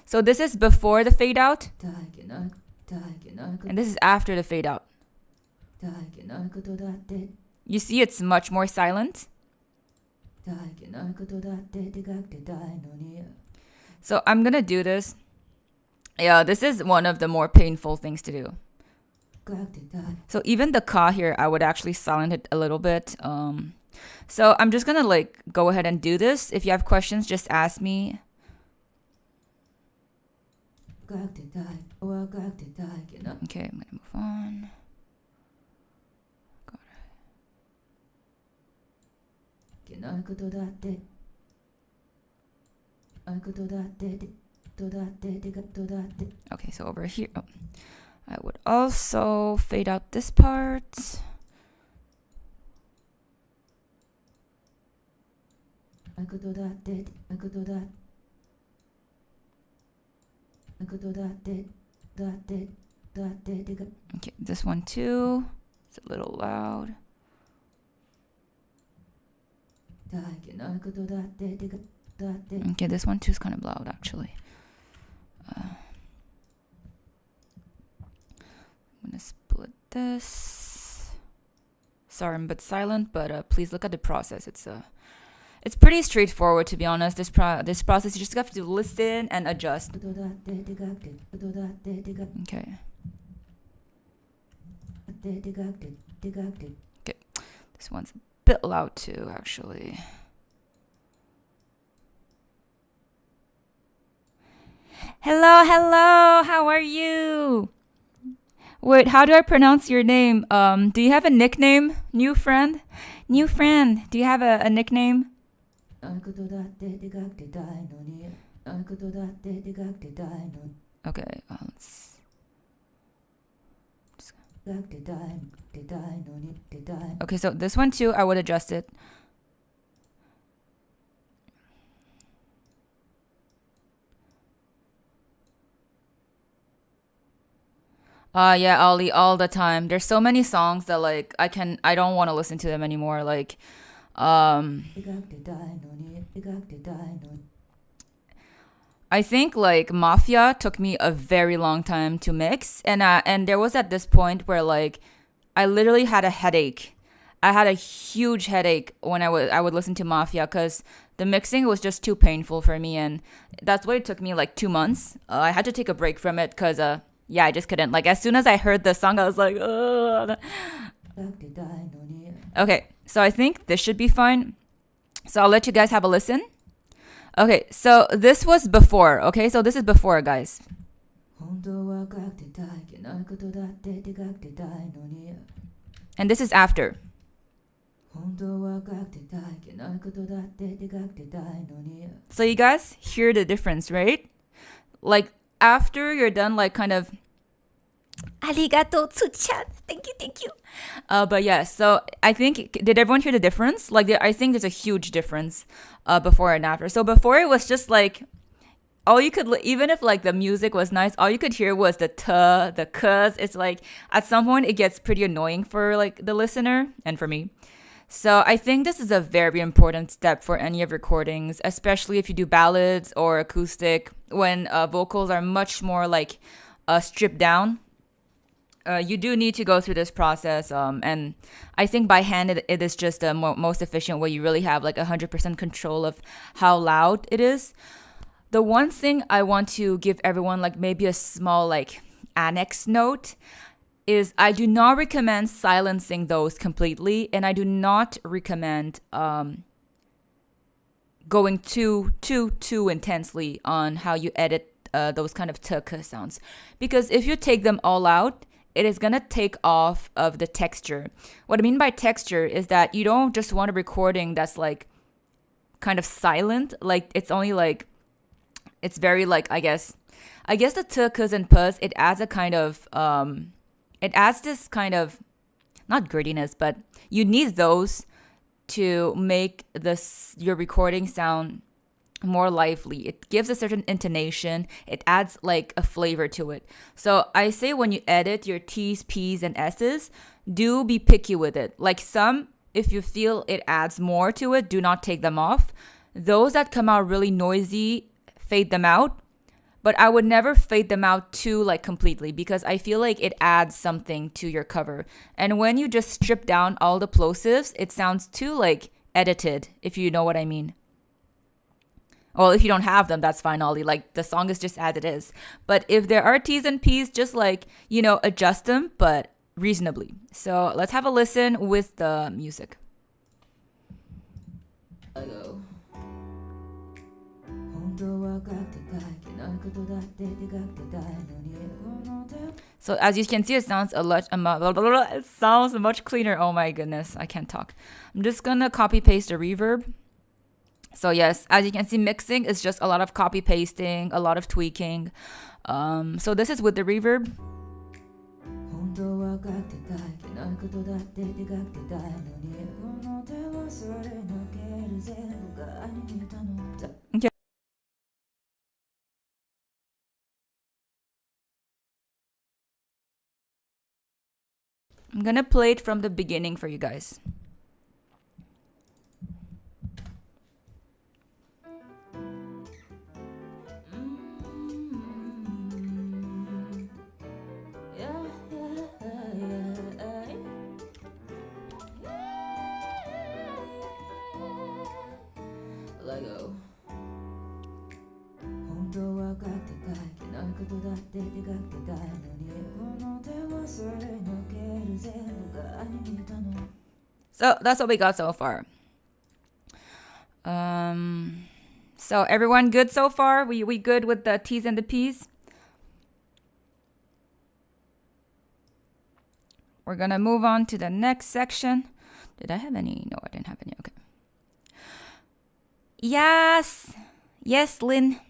So this is before the fade out, and this is after the fade out. You see it's much more silent. So I'm going to do this. Yeah, this is one of the more painful things to do. So even the ka here, I would actually silent it a little bit. So I'm just gonna like go ahead and do this. If you have questions, just ask me. Okay, I'm gonna move on. Okay, so over here, I would also fade out this part. Okay, this one too. It's a little loud. Okay, this one too is kind of loud actually. I'm gonna split this. Sorry, I'm a bit silent, but please look at the process. It's pretty straightforward, to be honest. This process, you just have to listen and adjust. Okay. Okay. This one's a bit loud too, actually. Hello, how are you? Wait, how do I pronounce your name? Do you have a nickname, new friend? Do you have a nickname? Okay, okay, so this one too, I would adjust it. Yeah, Ollie, all the time. There's so many songs that like I don't want to listen to them anymore. Like, I think like Mafia took me a very long time to mix, and there was at this point where like I literally had a headache. I had a huge headache when I would listen to Mafia because the mixing was just too painful for me, and that's why it took me like 2 months. I had to take a break from it because yeah, I just couldn't. Like as soon as I heard the song, I was like, ugh. Okay, so I think this should be fine. So I'll let you guys have a listen. Okay, so this was before. Okay, so this is before, guys. And this is after. So you guys hear the difference, right? Like after you're done, like kind of arigato tsuchan. Thank you. But yeah, so I think, did everyone hear the difference? Like I think there's a huge difference before and after. So before it was just like all you could, even if like the music was nice, all you could hear was the tuh, the cuz. It's like at some point it gets pretty annoying for like the listener and for me. So I think this is a very important step for any of recordings, especially if you do ballads or acoustic, when vocals are much more like stripped down. you do need to go through this process, and I think by hand it is just the most efficient way. You really have like 100% control of how loud it is. The one thing I want to give everyone, like maybe a small like annex note, is I do not recommend silencing those completely, and I do not recommend going too intensely on how you edit those kind of tuck sounds, because if you take them all out, it is gonna take off of the texture. What I mean by texture is that you don't just want a recording that's like kind of silent, like it's only like it's very like I guess the tuckas and pus, it adds a kind of it adds this kind of not grittiness, but you need those to make this your recording sound more lively. It gives a certain intonation. It adds like a flavor to it. So I say when you edit your T's, P's, and S's, do be picky with it. Like some, if you feel it adds more to it, do not take them off. Those that come out really noisy, fade them out. But I would never fade them out too like completely, because I feel like it adds something to your cover. And when you just strip down all the plosives, it sounds too like edited, if you know what I mean. Well, if you don't have them, that's fine, Ollie. Like the song is just as it is. But if there are T's and P's, just like, adjust them, but reasonably. So let's have a listen with the music. So as you can see, it sounds it sounds much cleaner. Oh my goodness, I can't talk. I'm just gonna copy paste the reverb. So yes, as you can see, mixing is just a lot of copy pasting, a lot of tweaking. So this is with the reverb. Okay. I'm gonna play it from the beginning for you guys. Lego. So that's what we got so far. So everyone good so far? We good with the T's and the P's? We're gonna move on to the next section. Did I have any? No, I didn't have any. Okay. Yes, Lynn.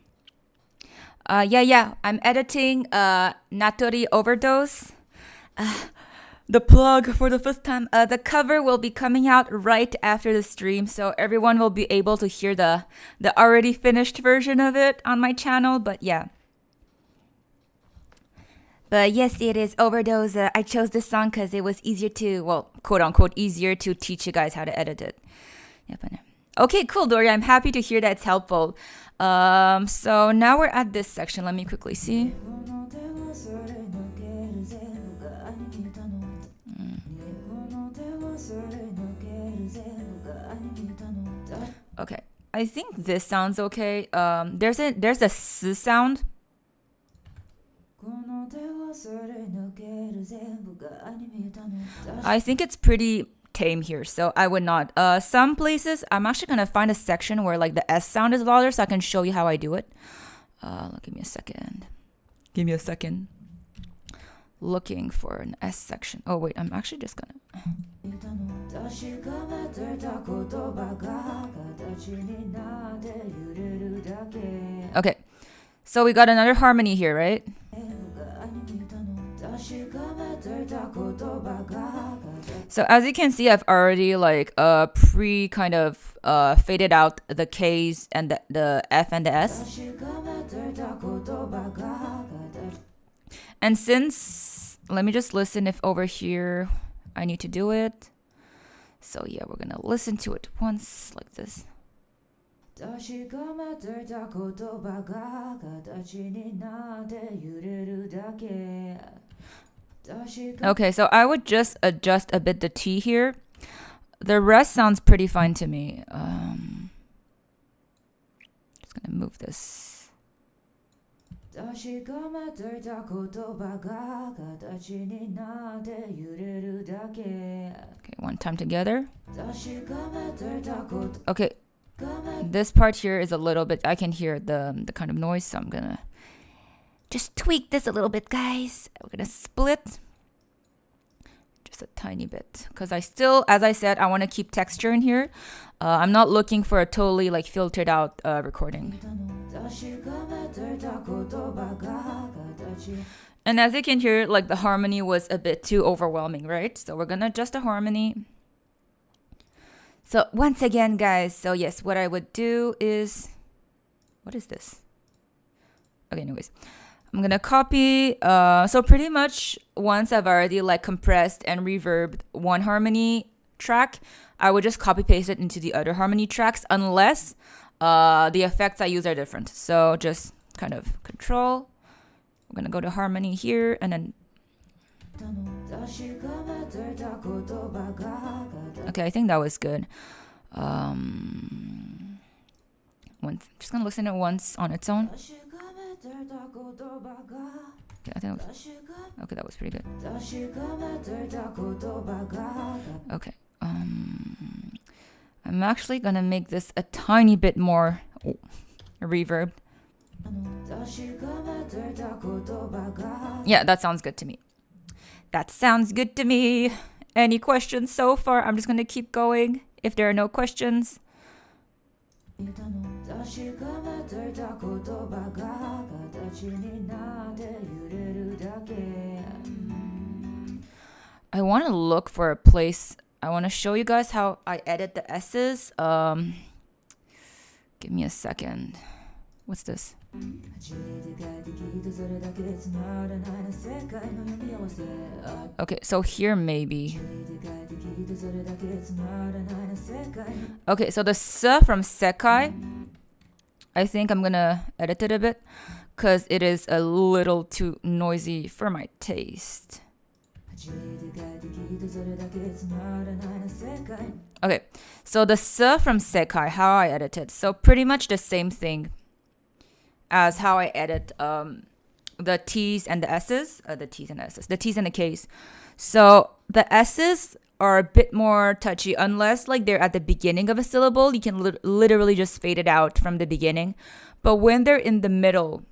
Yeah. I'm editing Natori Overdose. The plug for the first time. The cover will be coming out right after the stream, so everyone will be able to hear the already finished version of it on my channel. But yeah. But yes, it is Overdose. I chose this song because it was easier to, well, quote unquote, easier to teach you guys how to edit it. Yep. Okay, cool, Dory. I'm happy to hear that's helpful. So now we're at this section. Let me quickly see. Okay, I think this sounds okay. There's a s sound. I think it's pretty tame here, so I would not. Some places I'm actually gonna find a section where like the S sound is louder, so I can show you how I do it. Give me a second. Looking for an S section. Oh wait, I'm actually just gonna. Okay, so we got another harmony here, right? So as you can see, I've already like pre kind of faded out the K's and the F and the S. And since, let me just listen if over here I need to do it. So yeah, we're gonna listen to it once like this. Okay, so I would just adjust a bit the T here. The rest sounds pretty fine to me. Just gonna move this. Okay, one time together. Okay, this part here is a little bit, I can hear the kind of noise, so I'm gonna just tweak this a little bit, guys. We're gonna split just a tiny bit because I still, as I said, I want to keep texture in here. I'm not looking for a totally like filtered out recording. And as you can hear, like the harmony was a bit too overwhelming, right? So we're gonna adjust the harmony. So once again, guys, so yes, what I would do is, what is this? Okay, anyways, I'm gonna copy. So pretty much once I've already like compressed and reverbed one harmony track, I would just copy paste it into the other harmony tracks unless the effects I use are different. So just kind of control. We're gonna go to harmony here and then. Okay, I think that was good. Just gonna listen to it once on its own. Okay, I think that was, okay, that was pretty good. Okay, I'm actually gonna make this a tiny bit more reverb. Yeah, that sounds good to me. That sounds good to me. Any questions so far? I'm just gonna keep going if there are no questions. I want to look for a place. I want to show you guys how I edit the S's. Give me a second. What's this? Okay, so here maybe. Okay, so the S from Sekai, I think I'm gonna edit it a bit because it is a little too noisy for my taste. Okay, so the S from Sekai, how I edit it. So pretty much the same thing as how I edit the T's and the S's, the T's and the K's. So the S's are a bit more touchy unless like they're at the beginning of a syllable. You can literally just fade it out from the beginning. But when they're in the middle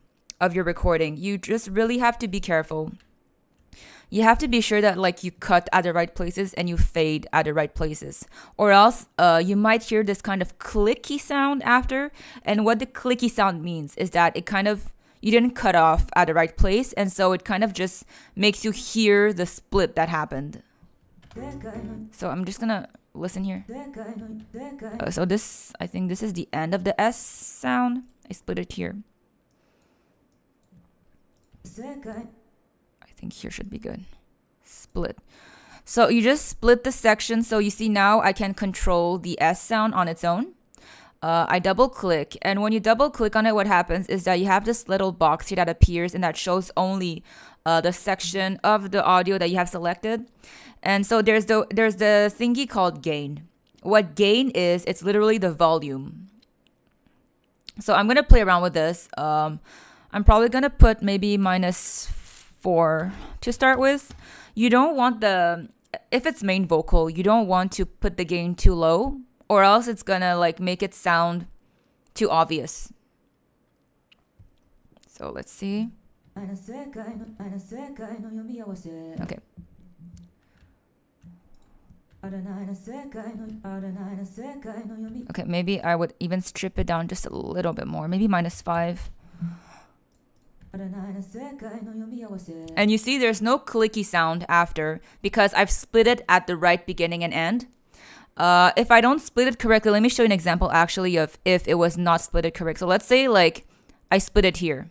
of your recording, you just really have to be careful. You have to be sure that like you cut at the right places and you fade at the right places, or else you might hear this kind of clicky sound after. And what the clicky sound means is that it kind of, you didn't cut off at the right place, and so it kind of just makes you hear the split that happened. So I'm just gonna listen here. So this, I think this is the end of the S sound. I split it here. I think here should be good. Split. So you just split the section. So you see now I can control the S sound on its own. I double click, and when you double click on it, what happens is that you have this little box here that appears and that shows only the section of the audio that you have selected. And so there's the thingy called gain. What gain is, it's literally the volume. So I'm gonna play around with this. I'm probably gonna put maybe -4 to start with. You don't want if it's main vocal, you don't want to put the gain too low, or else it's gonna like make it sound too obvious. So let's see. Okay. Okay, maybe I would even strip it down just a little bit more, maybe -5. And you see there's no clicky sound after because I've split it at the right beginning and end. If I don't split it correctly, let me show you an example actually of if it was not splitted correct. So let's say like I split it here.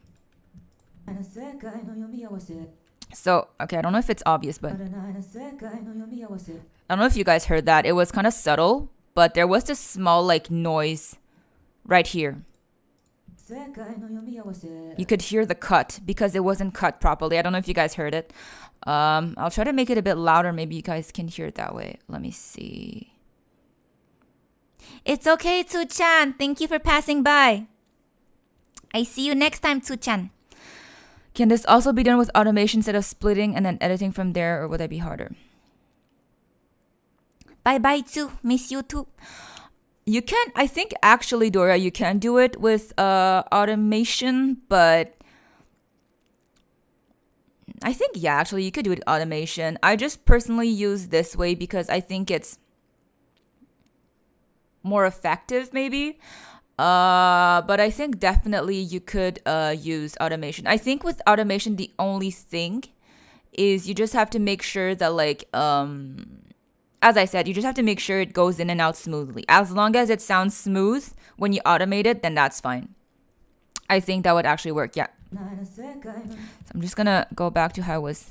So, okay, I don't know if it's obvious, but I don't know if you guys heard that. It was kind of subtle, but there was this small like noise right here. You could hear the cut because it wasn't cut properly. I don't know if you guys heard it. I'll try to make it a bit louder. Maybe you guys can hear it that way. Let me see. It's okay, Tsu-chan. Thank you for passing by. I see you next time, Tsu-chan. Can this also be done with automation instead of splitting and then editing from there, or would that be harder? Bye-bye, Tsu. Miss you too. You can, I think actually, Dora, you can do it with automation, but I think, yeah, actually you could do it automation. I just personally use this way because I think it's more effective maybe. But I think definitely you could use automation. I think with automation, the only thing is you just have to make sure that like, as I said, you just have to make sure it goes in and out smoothly. As long as it sounds smooth when you automate it, then that's fine. I think that would actually work, yeah. So I'm just gonna go back to how I was.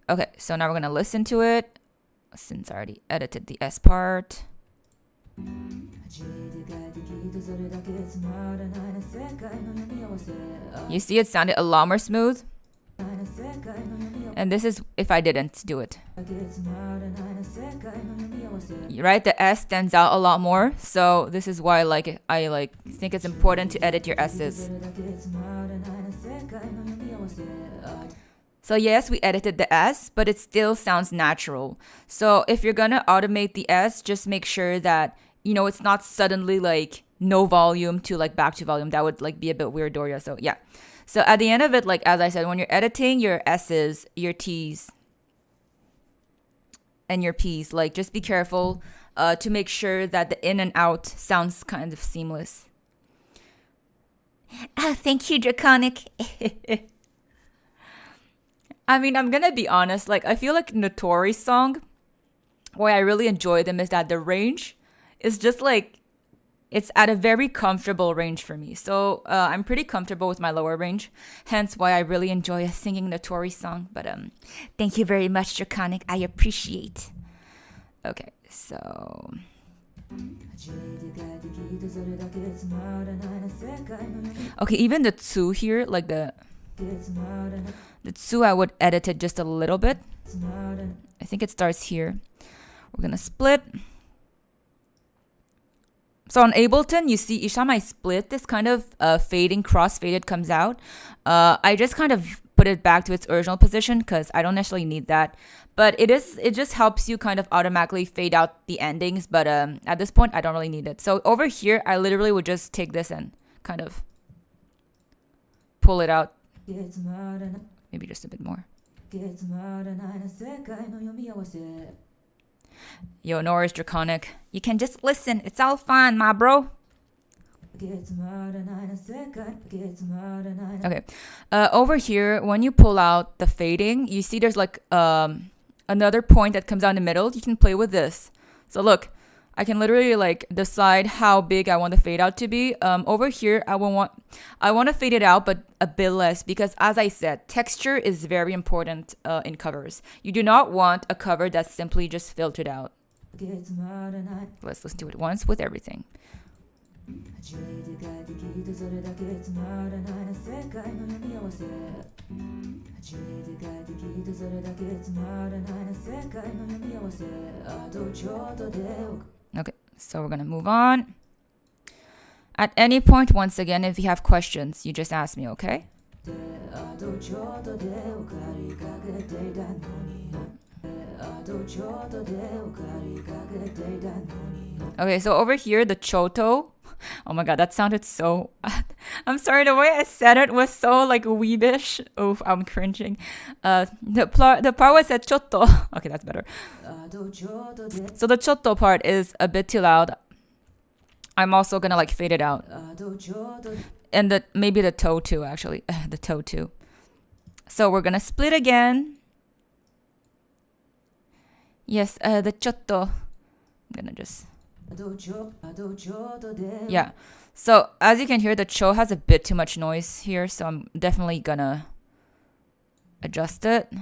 Okay, so now we're gonna listen to it since I already edited the S part. You see it sounded a lot more smooth. And this is if I didn't do it. Right? The S stands out a lot more. So this is why I think it's important to edit your S's. So yes, we edited the S, but it still sounds natural. So if you're gonna automate the S, just make sure that, you know, it's not suddenly like no volume to like back to volume. That would like be a bit weird, Doria. So yeah. So at the end of it, like as I said, when you're editing your S's, your T's, and your P's, like just be careful to make sure that the in and out sounds kind of seamless. Oh, thank you, Draconic. I mean, I'm gonna be honest, like I feel like Notori's song, why I really enjoy them is that the range is just like, it's at a very comfortable range for me. So I'm pretty comfortable with my lower range, hence why I really enjoy singing Notori song. But thank you very much, Draconic. I appreciate. Okay, so okay, even the tsu here, like the tsu, I would edit it just a little bit. I think it starts here. We're gonna split. So on Ableton, you see each time I split, this kind of fading, cross-faded comes out. I just kind of put it back to its original position because I don't necessarily need that. But it just helps you kind of automatically fade out the endings. But at this point, I don't really need it. So over here, I literally would just take this and kind of pull it out. Maybe just a bit more. Yo, Nora's Draconic. You can just listen. It's all fine, my bro. Okay. Over here, when you pull out the fading, you see there's like another point that comes out in the middle. You can play with this. So look, I can literally like decide how big I want the fade out to be. Over here, I want to fade it out, but a bit less because, as I said, texture is very important in covers. You do not want a cover that's simply just filtered out. Let's listen to it once with everything. Okay, so we're gonna move on. At any point, once again, if you have questions, you just ask me, okay? Okay, so over here, the choto. Oh my god, that sounded so... I'm sorry, the way I said it was so like weebish. Oof, I'm cringing. The part was said chotto. Okay, that's better. So the chotto part is a bit too loud. I'm also gonna like fade it out. And maybe the toe too, actually. The toe too. So we're gonna split again. Yes, the chotto. I'm gonna just... Yeah. So as you can hear, the cho has a bit too much noise here, so I'm definitely gonna adjust it.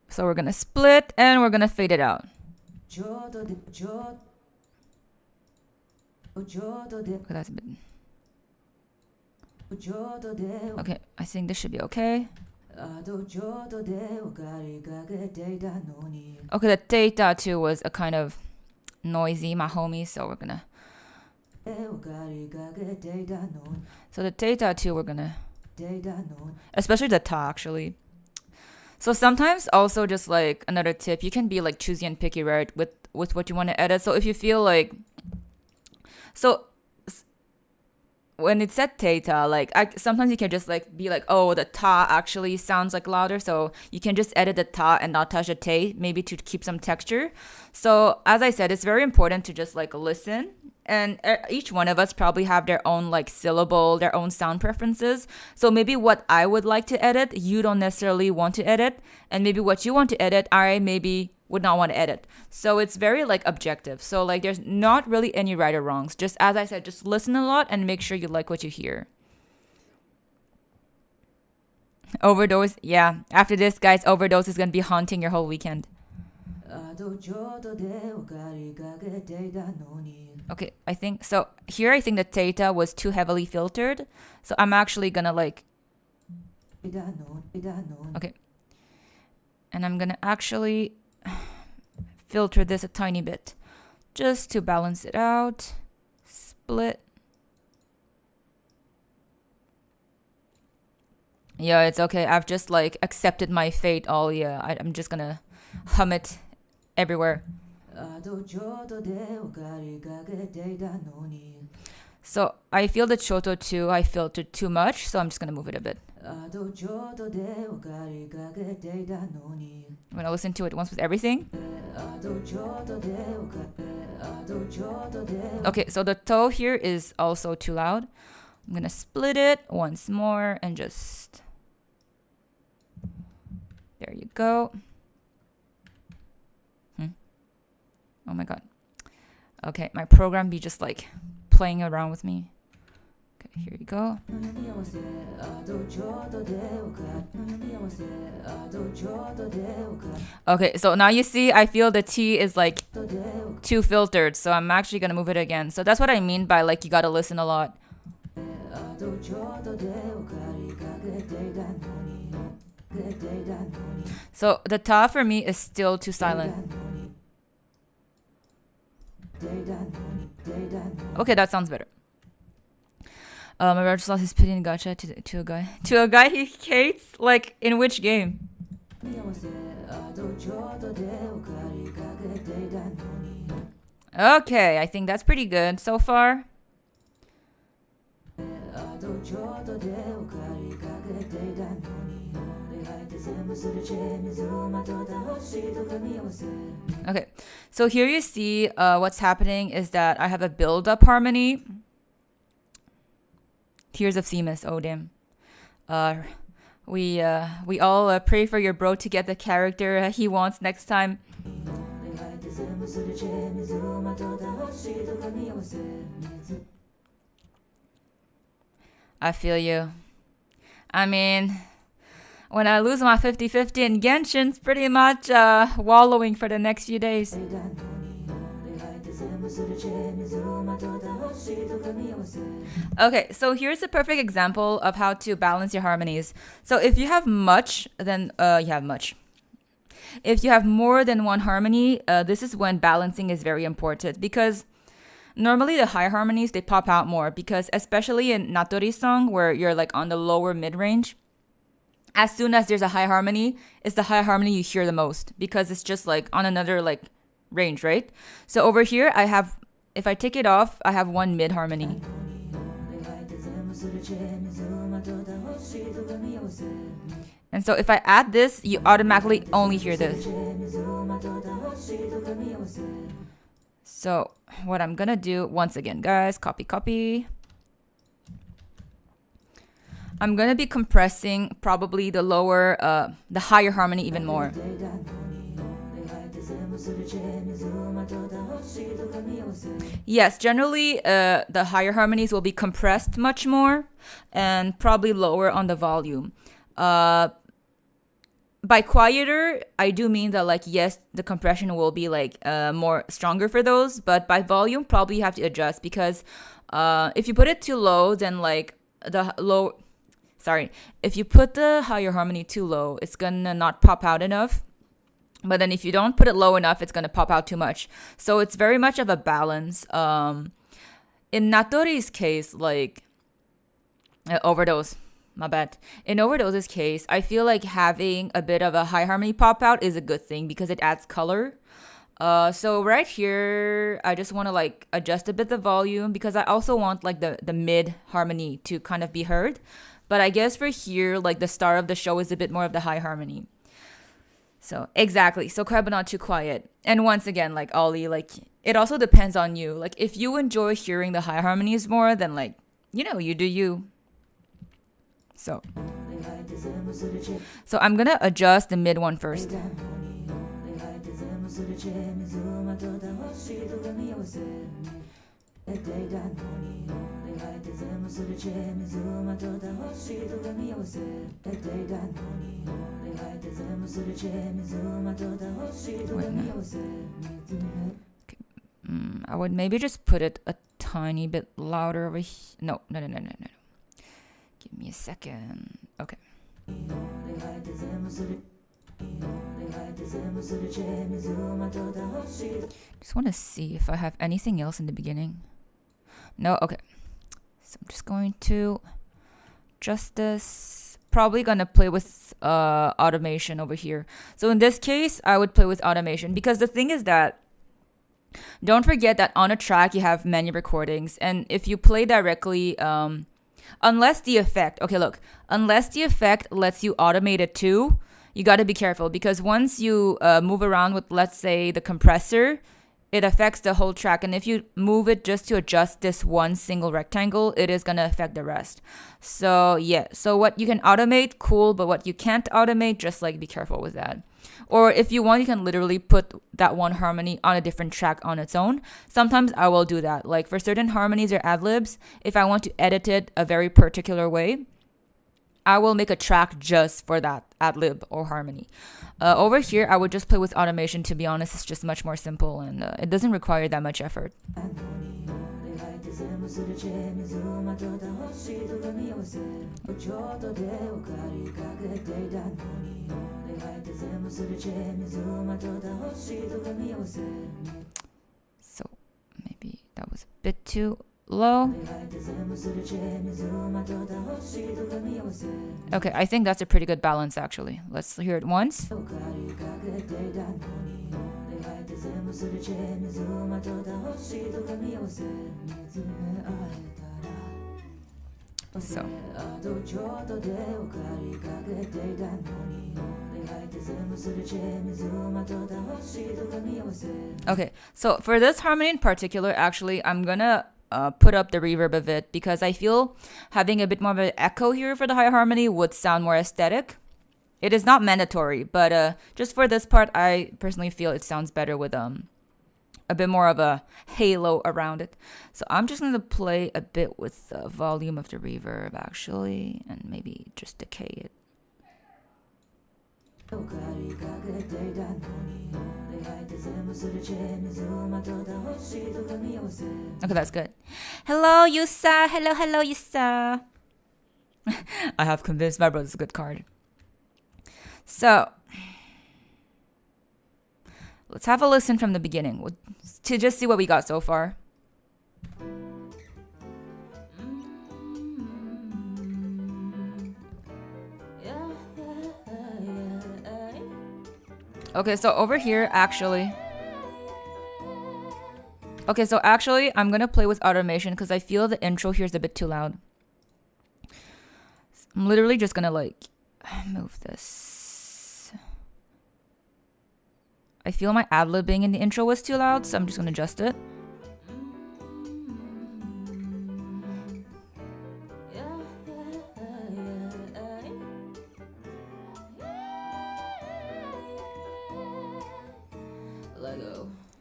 So we're gonna split and we're gonna fade it out. Okay, that's a bit... Okay, I think this should be okay. Okay, the theta too was a kind of noisy, my homie, so we're gonna. So the theta too, we're gonna. Especially the ta actually. So sometimes also just like another tip, you can be like choosy and picky, right? With what you want to edit. So if you feel like, so when it's at theta, like sometimes you can just like be like, oh, the ta actually sounds like louder, so you can just edit the ta and not touch the te, maybe to keep some texture. So as I said, it's very important to just like listen, and each one of us probably have their own like syllable, their own sound preferences. So maybe what I would like to edit, you don't necessarily want to edit, and maybe what you want to edit, I maybe would not want to edit. So it's very like objective. So like there's not really any right or wrongs. Just as I said, just listen a lot and make sure you like what you hear. Overdose, yeah. After this, guys, overdose is gonna be haunting your whole weekend. Okay, I think so. Here, I think the theta was too heavily filtered. So I'm actually gonna like. Okay. And I'm gonna actually filter this a tiny bit just to balance it out. Split. Yeah, it's okay. I've just like accepted my fate. All yeah, I'm just gonna hum it everywhere. So I feel the choto too. I filtered too much, so I'm just gonna move it a bit. I'm gonna listen to it once with everything. Okay, so the toe here is also too loud. I'm gonna split it once more and just. There you go. Oh my god. Okay, my program be just like playing around with me. Okay, here you go. Okay, so now you see I feel the T is like too filtered, so I'm actually gonna move it again. So that's what I mean by like you gotta listen a lot. So the ta for me is still too silent. Okay, that sounds better. My brother just lost his pity in gacha to a guy. To a guy he hates? Like, in which game? Okay, I think that's pretty good so far. Okay, so here you see what's happening is that I have a build-up harmony. Tears of Themis, oh damn. We all pray for your bro to get the character he wants next time. I feel you. I mean, when I lose my 50-50 in Genshin's pretty much wallowing for the next few days. Okay, so here's a perfect example of how to balance your harmonies. So if you have much, then you have much. If you have more than one harmony, this is when balancing is very important, because normally the high harmonies, they pop out more, because especially in Natori song where you're like on the lower mid-range, as soon as there's a high harmony, it's the high harmony you hear the most, because it's just like on another like range, right? So over here I have, if I take it off, I have one mid harmony. And so if I add this, you automatically only hear this. So what I'm gonna do, once again guys, copy. I'm gonna be compressing probably the lower, the higher harmony even more. Yes, generally the higher harmonies will be compressed much more and probably lower on the volume. By quieter, I do mean that like, yes, the compression will be like more stronger for those, but by volume, probably you have to adjust, because if you put it too low, then like the low, sorry, if you put the higher harmony too low, it's gonna not pop out enough. But then if you don't put it low enough, it's gonna pop out too much. So it's very much of a balance. In Natori's case, like overdose, my bad. In Overdose's case, I feel like having a bit of a high harmony pop out is a good thing because it adds color. So right here, I just want to like adjust a bit the volume because I also want like the mid harmony to kind of be heard. But I guess for here, like the star of the show is a bit more of the high harmony. So exactly. So quiet but not too quiet. And once again, like Ollie, like it also depends on you. Like if you enjoy hearing the high harmonies more, then like, you know, you do you. So I'm gonna adjust the mid one first. I would maybe just put it a tiny bit louder over here. No. Give me a second. Okay. Just want to see if I have anything else in the beginning. No, okay. So I'm just going to adjust this. Probably gonna play with automation over here. So in this case, I would play with automation because the thing is that don't forget that on a track you have many recordings, and if you play directly, unless the effect lets you automate it too, you got to be careful because once you move around with, let's say, the compressor, it affects the whole track. And if you move it just to adjust this one single rectangle, it is going to affect the rest. So yeah, so what you can automate, cool, but what you can't automate, just like be careful with that. Or if you want, you can literally put that one harmony on a different track on its own. Sometimes I will do that. Like for certain harmonies or ad-libs, if I want to edit it a very particular way, I will make a track just for that ad-lib or harmony. Over here, I would just play with automation. To be honest, it's just much more simple and it doesn't require that much effort. So maybe that was a bit too low. Okay, I think that's a pretty good balance actually. Let's hear it once. So okay, so for this harmony in particular, actually I'm gonna put up the reverb of it because I feel having a bit more of an echo here for the high harmony would sound more aesthetic. It is not mandatory, but just for this part, I personally feel it sounds better with a bit more of a halo around it. So I'm just going to play a bit with the volume of the reverb actually, and maybe just decay it. Okay, that's good. Hello, Yusa. Hello, Yusa. I have convinced my brother it's a good card. So let's have a listen from the beginning to just see what we got so far. Okay, so over here, actually. Okay, so actually, I'm going to play with automation because I feel the intro here is a bit too loud. I'm literally just going to like move this. I feel my ad-libbing in the intro was too loud, so I'm just going to adjust it.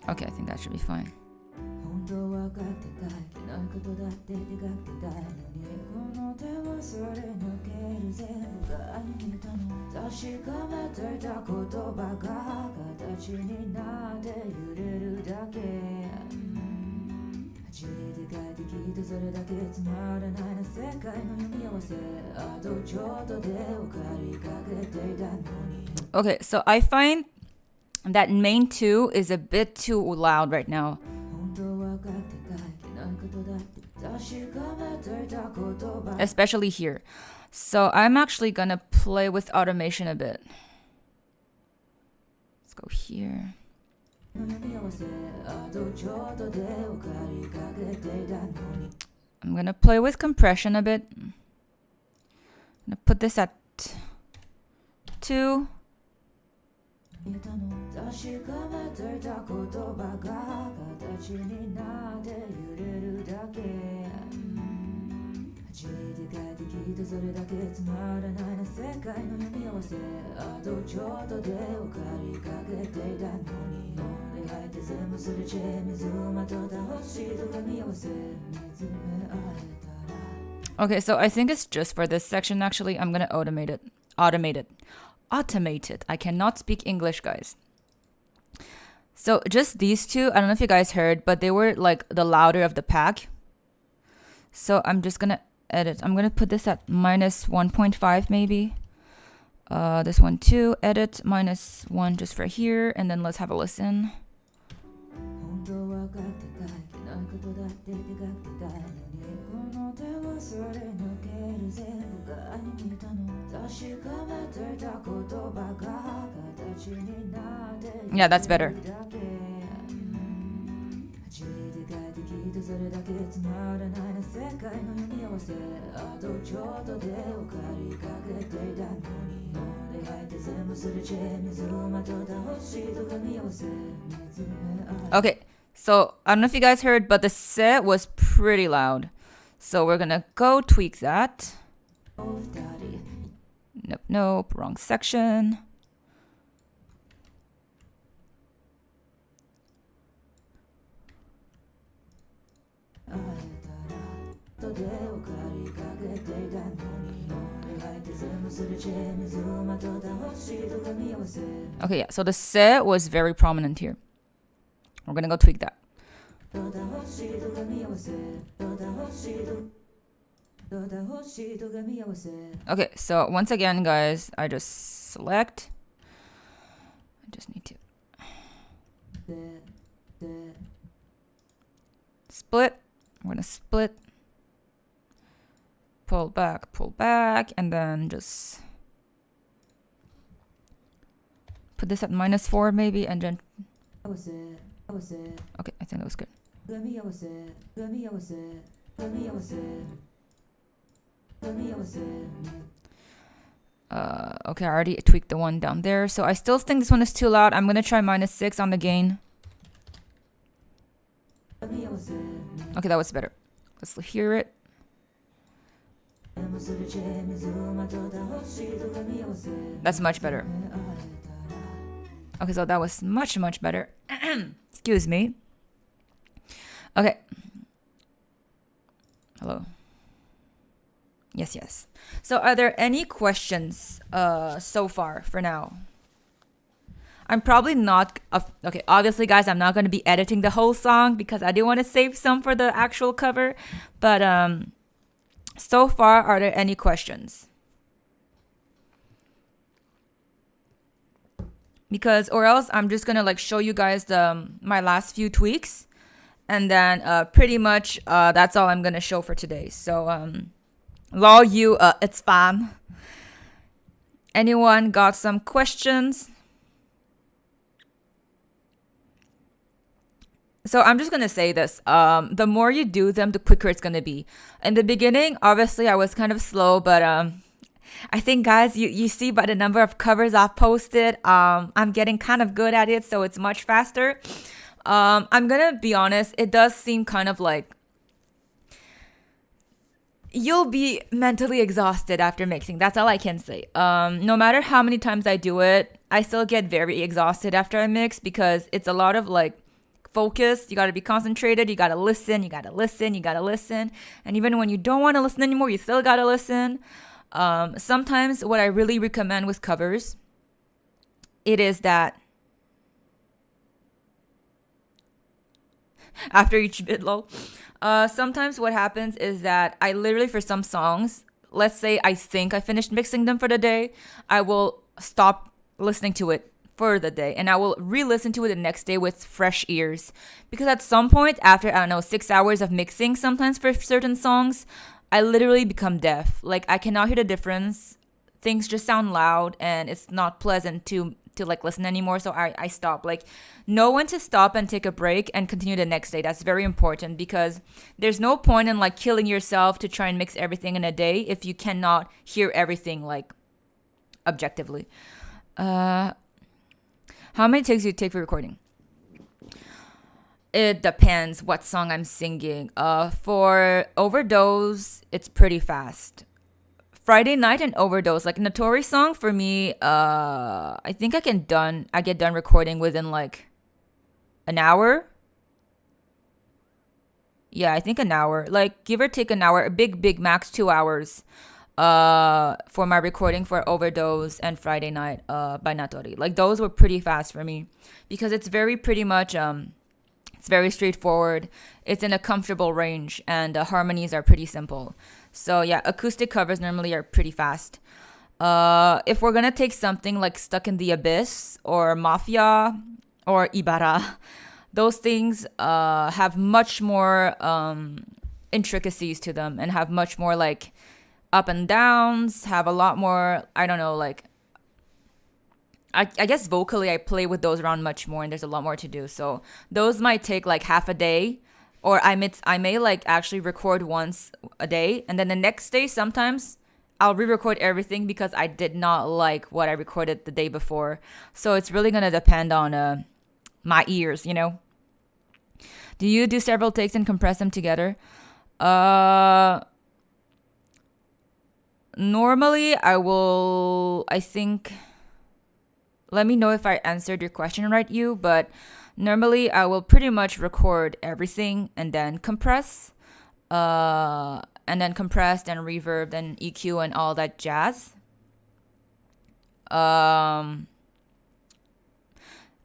Okay, I think that should be fine. Okay, so I find that main 2 is a bit too loud right now. Especially here. So I'm actually gonna play with automation a bit. Let's go here. I'm gonna play with compression a bit. I'm gonna put this at 2. Okay, so I think it's just for this section actually. I'm gonna automate it. I cannot speak English, guys. So just these two, I don't know if you guys heard, but they were like the louder of the pack. So I'm just gonna edit. I'm gonna put this at minus 1.5 maybe. This one too, edit minus 1 just for here, and then let's have a listen. Yeah, that's better. Okay, so I don't know if you guys heard, but the set was pretty loud. So we're gonna go tweak that. Nope, wrong section. Okay, yeah, so the set was very prominent here. We're gonna go tweak that. Okay, so once again, guys, I just select. I just need to split. I'm gonna split, pull back, and then just put this at minus 4 maybe, and then okay, I think that was good. Okay, I already tweaked the one down there, so I still think this one is too loud. I'm gonna try minus 6 on the gain. Okay, that was better. Let's hear it. That's much better. Okay, so that was much better. Excuse me. Okay. Hello. Yes. So are there any questions so far for now? I'm probably not okay, obviously guys, I'm not going to be editing the whole song because I do want to save some for the actual cover, but so far, are there any questions? Because or else I'm just going to like show you guys my last few tweaks, and then pretty much that's all I'm going to show for today. So lol you, it's fun. Anyone got some questions? So I'm just going to say this. The more you do them, the quicker it's going to be. In the beginning, obviously, I was kind of slow. But I think, guys, you see by the number of covers I've posted, I'm getting kind of good at it. So it's much faster. I'm going to be honest. It does seem kind of like you'll be mentally exhausted after mixing. That's all I can say. No matter how many times I do it, I still get very exhausted after I mix because it's a lot of like focus. You got to be concentrated. You got to listen. And even when you don't want to listen anymore, you still got to listen. Sometimes what I really recommend with covers, it is that after each bit, lol. Sometimes what happens is that I literally, for some songs, let's say I think I finished mixing them for the day, I will stop listening to it for the day and I will re-listen to it the next day with fresh ears. Because at some point after, I don't know, 6 hours of mixing, sometimes for certain songs, I literally become deaf. Like I cannot hear the difference. Things just sound loud and it's not pleasant to like listen anymore. So I stop. Like know when to stop and take a break and continue the next day. That's very important because there's no point in like killing yourself to try and mix everything in a day if you cannot hear everything like objectively. How many takes do you take for recording? It depends what song I'm singing. For Overdose, it's pretty fast. Friday Night and Overdose, like Notori song for me, I think I get done recording within like an hour. Yeah, I think an hour. Like give or take an hour, a big max 2 hours. For my recording for Overdose and Friday Night by Notori. Like those were pretty fast for me because it's very pretty much it's very straightforward. It's in a comfortable range and the harmonies are pretty simple. So yeah, acoustic covers normally are pretty fast. If we're gonna take something like Stuck in the Abyss or Mafia or Ibarra, those things have much more intricacies to them and have much more like up and downs, have a lot more, I don't know, like I guess vocally I play with those around much more and there's a lot more to do. So those might take like half a day or I may like actually record once a day and then the next day sometimes I'll re-record everything because I did not like what I recorded the day before. So it's really going to depend on my ears, you know. Do you do several takes and compress them together? Normally I think, let me know if I answered your question right, but normally I will pretty much record everything and then compress, and reverb and EQ and all that jazz. I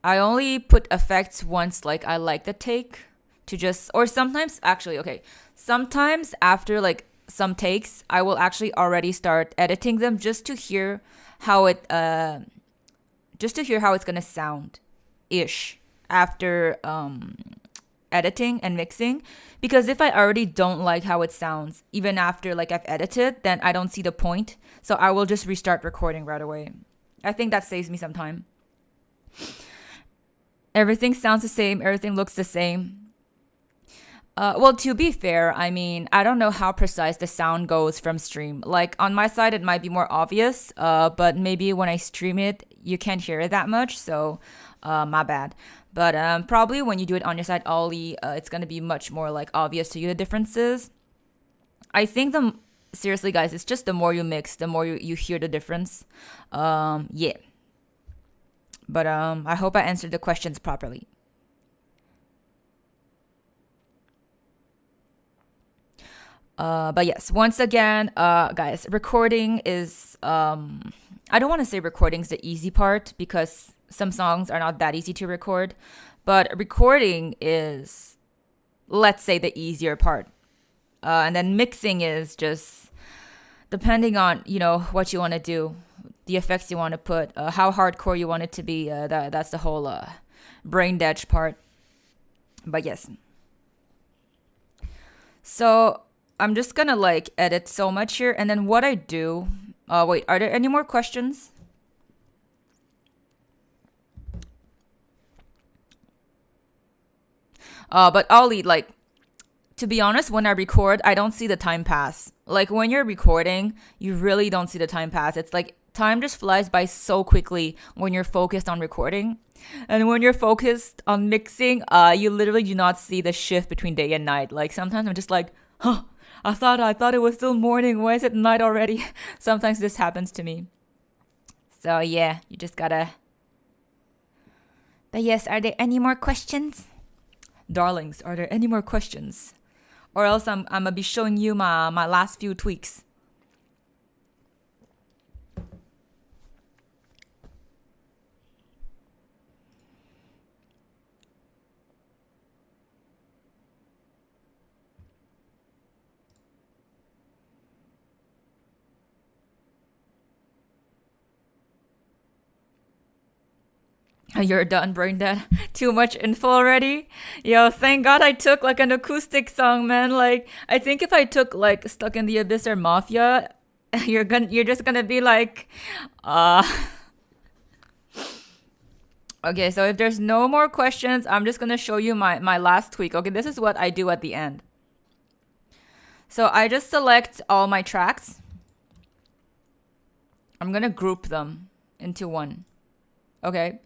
only put effects once, like I like the take to just, or sometimes actually, okay, sometimes after like some takes, I will actually already start editing them just to hear how it's gonna sound ish after editing and mixing. Because if I already don't like how it sounds, even after like I've edited, then I don't see the point. So I will just restart recording right away. I think that saves me some time. Everything sounds the same, everything looks the same. Well, to be fair, I mean, I don't know how precise the sound goes from stream. Like on my side, it might be more obvious, but maybe when I stream it, you can't hear it that much. So, my bad. But probably when you do it on your side, Ollie, it's gonna be much more like obvious to you the differences. I think seriously, guys, it's just the more you mix, the more you hear the difference. Yeah. But I hope I answered the questions properly. But yes, once again, guys, recording is, I don't want to say recording's the easy part because some songs are not that easy to record, but recording is, let's say, the easier part. And then mixing is just depending on, what you want to do, the effects you want to put, how hardcore you want it to be. That's the whole brain dead part. But yes. So I'm just gonna like edit so much here, and then what I do. Wait, are there any more questions? But Ollie, like, to be honest, when I record, I don't see the time pass. Like when you're recording, you really don't see the time pass. It's like time just flies by so quickly when you're focused on recording. And when you're focused on mixing, you literally do not see the shift between day and night. Like sometimes I'm just like, huh, I thought it was still morning. Why is it night already? Sometimes this happens to me. So yeah, you just gotta. But yes, are there any more questions? Darlings, are there any more questions? Or else I'm gonna be showing you my last few tweaks. You're done, brain dead. Too much info already. Yo, thank God I took like an acoustic song, man. Like, I think if I took like Stuck in the Abyss or Mafia, you're just gonna be like, uh okay, so if there's no more questions, I'm just gonna show you my last tweak. Okay, this is what I do at the end. So I just select all my tracks. I'm gonna group them into one. Okay.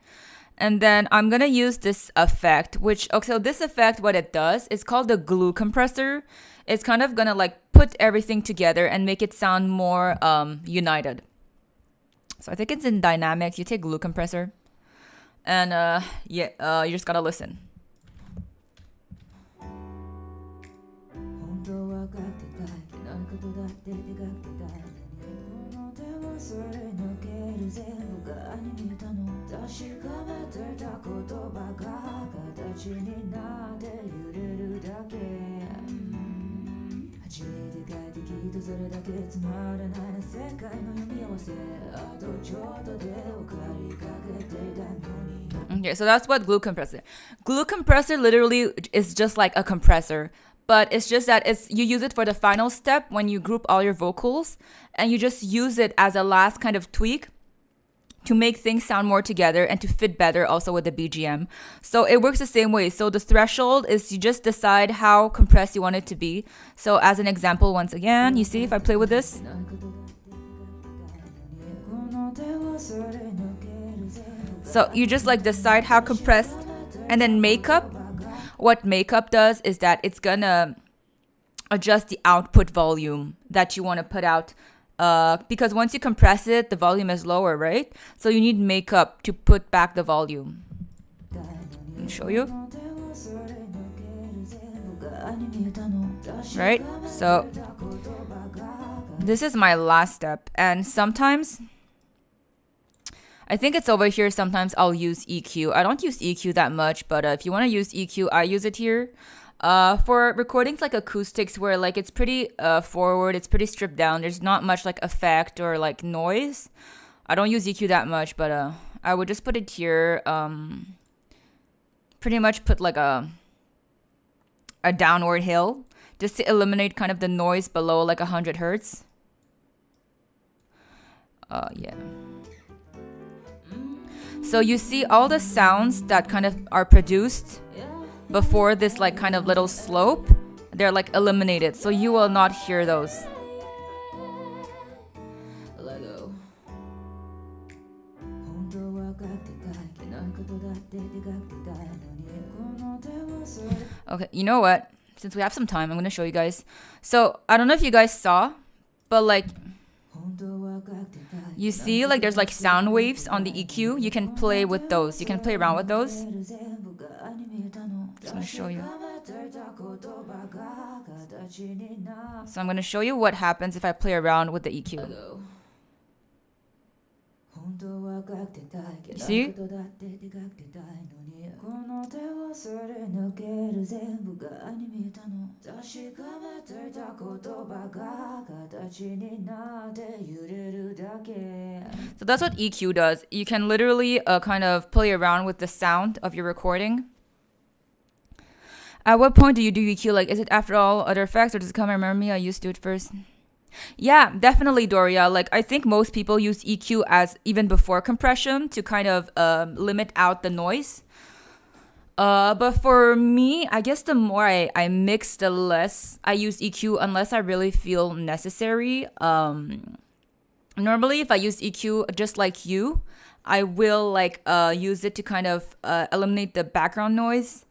And then I'm gonna use this effect, which, okay, so this effect, what it does, is called the glue compressor. It's kind of gonna like put everything together and make it sound more united. So I think it's in dynamics. You take glue compressor, and you just gotta listen. Okay, so that's what glue compressor. Glue compressor literally is just like a compressor, but it's just that you use it for the final step when you group all your vocals, and you just use it as a last kind of tweak to make things sound more together and to fit better also with the BGM. So it works the same way. So the threshold is you just decide how compressed you want it to be. So as an example, once again, you see if I play with this. So you just like decide how compressed, and then makeup. What makeup does is that it's gonna adjust the output volume that you want to put out. Because once you compress it, the volume is lower, right? So you need makeup to put back the volume. Let me show you. Right? So this is my last step. And sometimes, I think it's over here, sometimes I'll use EQ. I don't use EQ that much, but if you want to use EQ, I use it here. For recordings like acoustics where like it's pretty forward, it's pretty stripped down, there's not much like effect or like noise, I don't use EQ that much, but I would just put it here. Pretty much put like a downward hill just to eliminate kind of the noise below like 100 hertz. Yeah. So you see all the sounds that kind of are produced before this like kind of little slope, they're like eliminated, so you will not hear those. Okay, you know what? Since we have some time, I'm gonna show you guys. So I don't know if you guys saw, but like you see like there's like sound waves on the EQ. You can play with those. You can play around with those. I'm going to show you. So I'm going to show you what happens if I play around with the EQ. You see? So that's what EQ does. You can literally kind of play around with the sound of your recording. At what point do you do EQ? Like, is it after all other effects, or does it come? Remember me? I used to do it first. Yeah, definitely, Doria. Like, I think most people use EQ as even before compression to kind of limit out the noise. But for me, I guess the more I mix, the less I use EQ, unless I really feel necessary. Normally, if I use EQ just like you, I will like use it to kind of eliminate the background noise.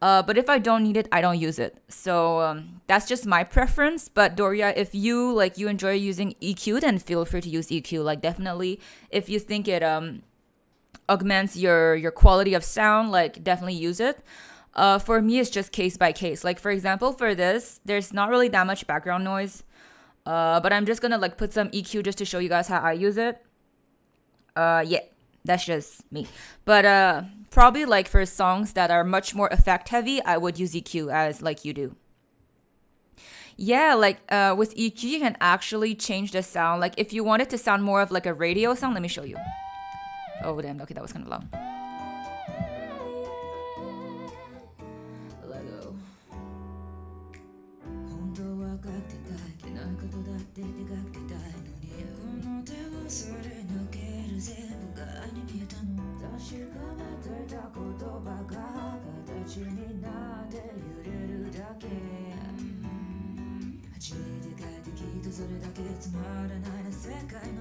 But if I don't need it, I don't use it. So that's just my preference. But Doria, if you enjoy using EQ, then feel free to use EQ. Like, definitely, if you think it augments your quality of sound, like, definitely use it. For me, it's just case by case. Like, for example, for this, there's not really that much background noise. But I'm just gonna like put some EQ just to show you guys how I use it. Yeah, that's just me. But probably like for songs that are much more effect heavy, I would use EQ as like you do. Yeah, like with EQ, you can actually change the sound. Like if you want it to sound more of like a radio sound, let me show you. Oh damn, okay, that was kind of loud.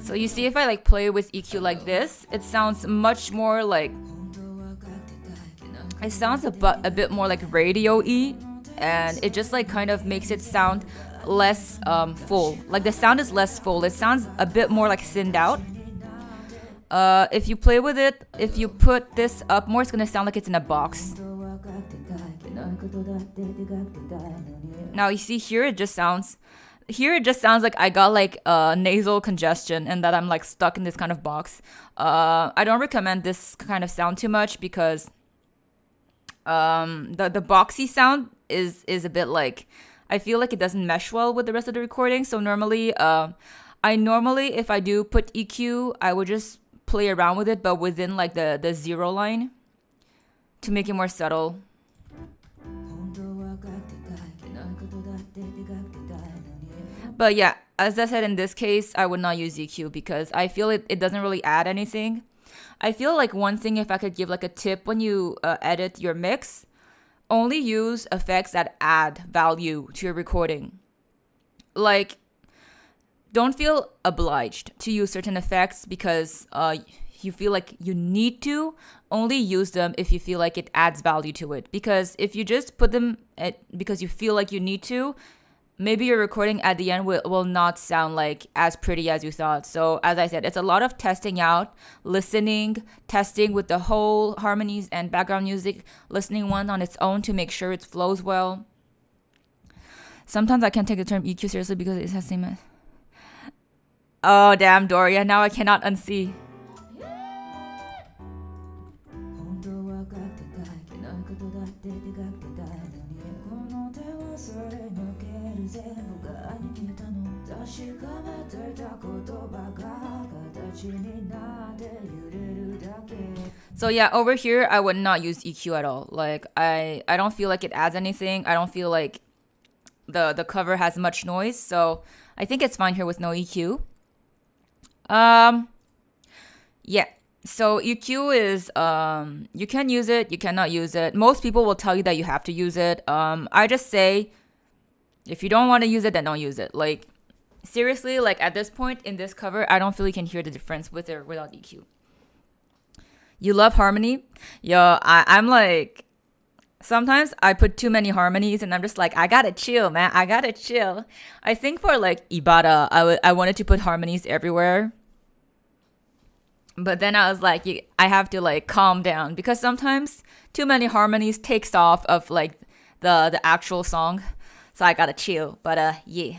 So you see, if I like play with EQ like this, it sounds much more like, it sounds a bit more like radio-y, and it just like kind of makes it sound less full. Like the sound is less full. It sounds a bit more like thinned out. If you play with it, if you put this up more, it's gonna sound like it's in a box. Now you see here, it just sounds like I got like nasal congestion and that I'm like stuck in this kind of box. I don't recommend this kind of sound too much because the boxy sound is a bit like, I feel like it doesn't mesh well with the rest of the recording. So normally, if I do put EQ, I would just play around with it, but within like the zero line to make it more subtle. But yeah, as I said, in this case, I would not use EQ because I feel it doesn't really add anything. I feel like one thing, if I could give like a tip when you edit your mix, only use effects that add value to your recording. Like, don't feel obliged to use certain effects because you feel like you need to. Only use them if you feel like it adds value to it. Because if you just put them because you feel like you need to, maybe your recording at the end will not sound like as pretty as you thought. So as I said, it's a lot of testing out, listening, testing with the whole harmonies and background music, listening one on its own to make sure it flows well. Sometimes I can't take the term EQ seriously because it has same. Oh damn, Doria, now I cannot unsee. So yeah, over here I would not use EQ at all. Like I don't feel like it adds anything. I don't feel like the cover has much noise, so I think it's fine here with no EQ. Yeah. So EQ is you can use it, you cannot use it. Most people will tell you that you have to use it. I just say if you don't want to use it, then don't use it. Like seriously, like at this point in this cover, I don't feel you can hear the difference with or without EQ. You love harmony? Yo, I'm like, sometimes I put too many harmonies and I'm just like, I gotta chill, man. I gotta chill. I think for like Ibada, I wanted to put harmonies everywhere. But then I was like, I have to like calm down because sometimes too many harmonies takes off of like the actual song. So I gotta chill. But yeah.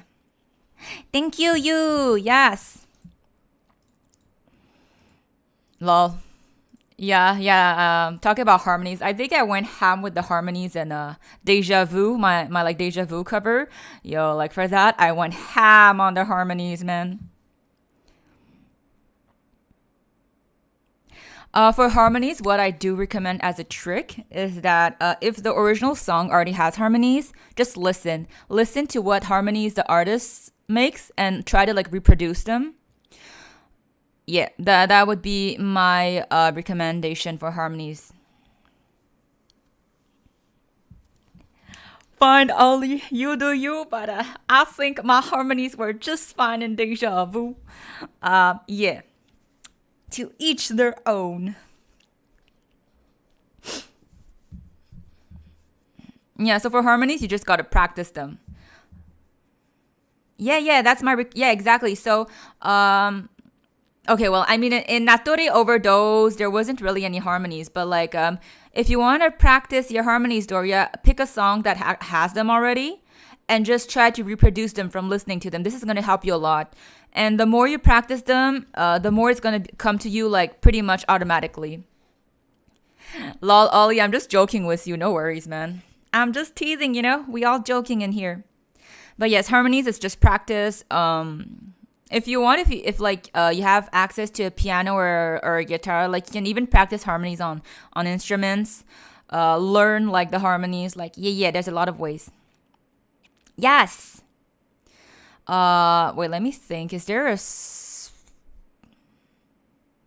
Thank you, you. Yes. Lol. Yeah. Talking about harmonies, I think I went ham with the harmonies and Deja Vu, my like Deja Vu cover. Yo, like for that, I went ham on the harmonies, man. For harmonies, what I do recommend as a trick is that if the original song already has harmonies, just listen. Listen to what harmonies the artist makes and try to like reproduce them. Yeah, that would be my recommendation for harmonies. Fine, Ollie, you do you, but I think my harmonies were just fine in Deja Vu. Yeah. To each their own. Yeah, so for harmonies, you just gotta practice them. Yeah, that's my yeah, exactly. So, okay, well, I mean, in Natori Overdose, there wasn't really any harmonies, but like, if you want to practice your harmonies, Doria, pick a song that has them already, and just try to reproduce them from listening to them. This is gonna help you a lot. And the more you practice them, the more it's going to come to you like pretty much automatically. Lol, Ollie, I'm just joking with you. No worries, man. I'm just teasing, We all joking in here. But yes, harmonies, it's just practice. If you want, if you have access to a piano or a guitar, like you can even practice harmonies on instruments. Learn like the harmonies. Like, yeah, there's a lot of ways. Yes. Wait, let me think. Is there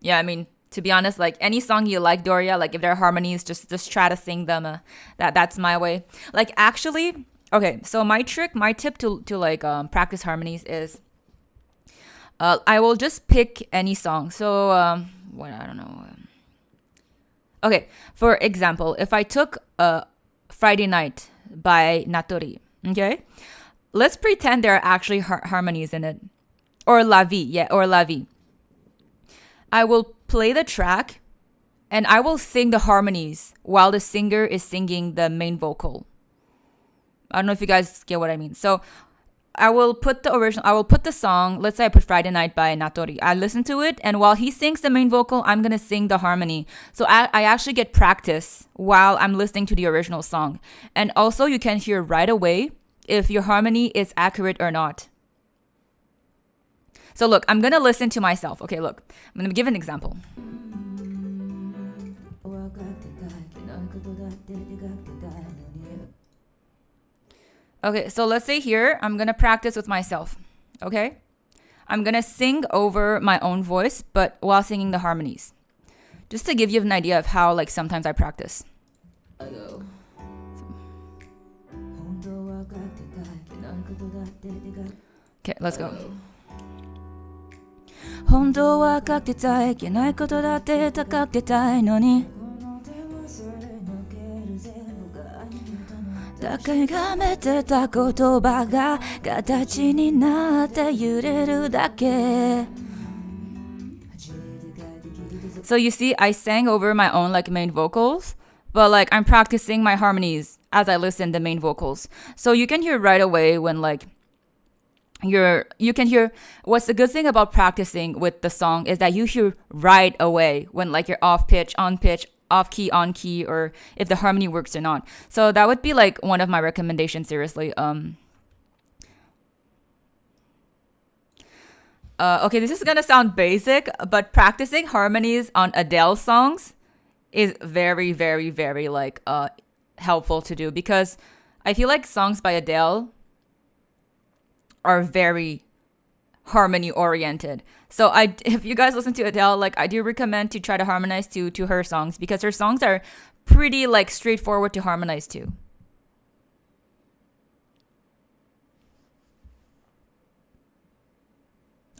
yeah, I mean, To be honest, like any song you like, Doria, like if there are harmonies, just try to sing them. That's my way. Like actually, okay. So my tip to like practice harmonies is, I will just pick any song. So what I don't know. Okay, for example, if I took Friday Night by Natori, okay, let's pretend there are actually harmonies in it, or La Vie, yeah, or La Vie. I will play the track and I will sing the harmonies while the singer is singing the main vocal. I don't know if you guys get what I mean. So I will put the song, let's say I put Friday Night by Natori. I listen to it, and while he sings the main vocal, I'm going to sing the harmony. So I actually get practice while I'm listening to the original song. And also you can hear right away if your harmony is accurate or not. So look, I'm going to listen to myself. Okay, look, I'm going to give an example. Okay, so let's say here, I'm going to practice with myself, okay? I'm going to sing over my own voice, but while singing the harmonies. Just to give you an idea of how, like, sometimes I practice. Okay, let's go. 本当はかけたいけないことだって高けたいのに高がめてた言葉が形になって揺れるだけ So you see, I sang over my own like main vocals, but like I'm practicing my harmonies as I listen the main vocals. So you can hear right away when like you can hear what's the good thing about practicing with the song is that you hear right away when like you're off pitch, on pitch, off key, on key, or if the harmony works or not. So that would be like one of my recommendations, seriously. Okay, this is gonna sound basic, but practicing harmonies on Adele songs is very, very, very like helpful to do, because I feel like songs by Adele are very harmony oriented. So if you guys listen to Adele, like I do recommend to try to harmonize to her songs, because her songs are pretty like straightforward to harmonize to.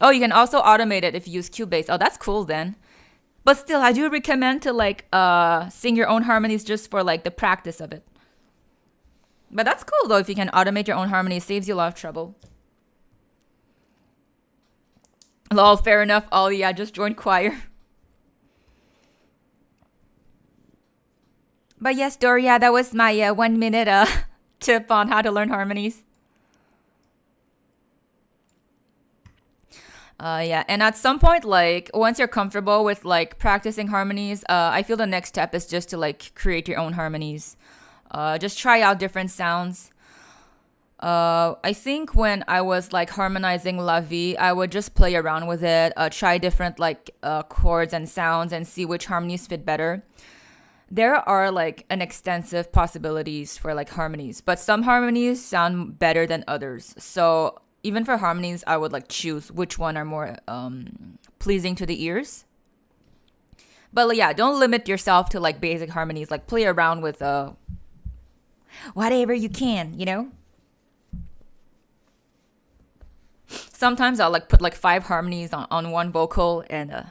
Oh, you can also automate it if you use Cubase. Oh, that's cool then. But still, I do recommend to like sing your own harmonies just for like the practice of it. But that's cool though, if you can automate your own harmonies, saves you a lot of trouble. Lol, fair enough. Oh yeah, just joined choir. But yes, Doria, that was my 1 minute tip on how to learn harmonies. Yeah, and at some point, like once you're comfortable with like practicing harmonies, I feel the next step is just to like create your own harmonies. Just try out different sounds. I think when I was like harmonizing La Vie, I would just play around with it, try different like chords and sounds and see which harmonies fit better. There are like an extensive possibilities for like harmonies, but some harmonies sound better than others. So even for harmonies, I would like choose which one are more pleasing to the ears. But yeah, don't limit yourself to like basic harmonies. Like play around with whatever you can, you know? Sometimes I'll like put like 5 harmonies on one vocal, and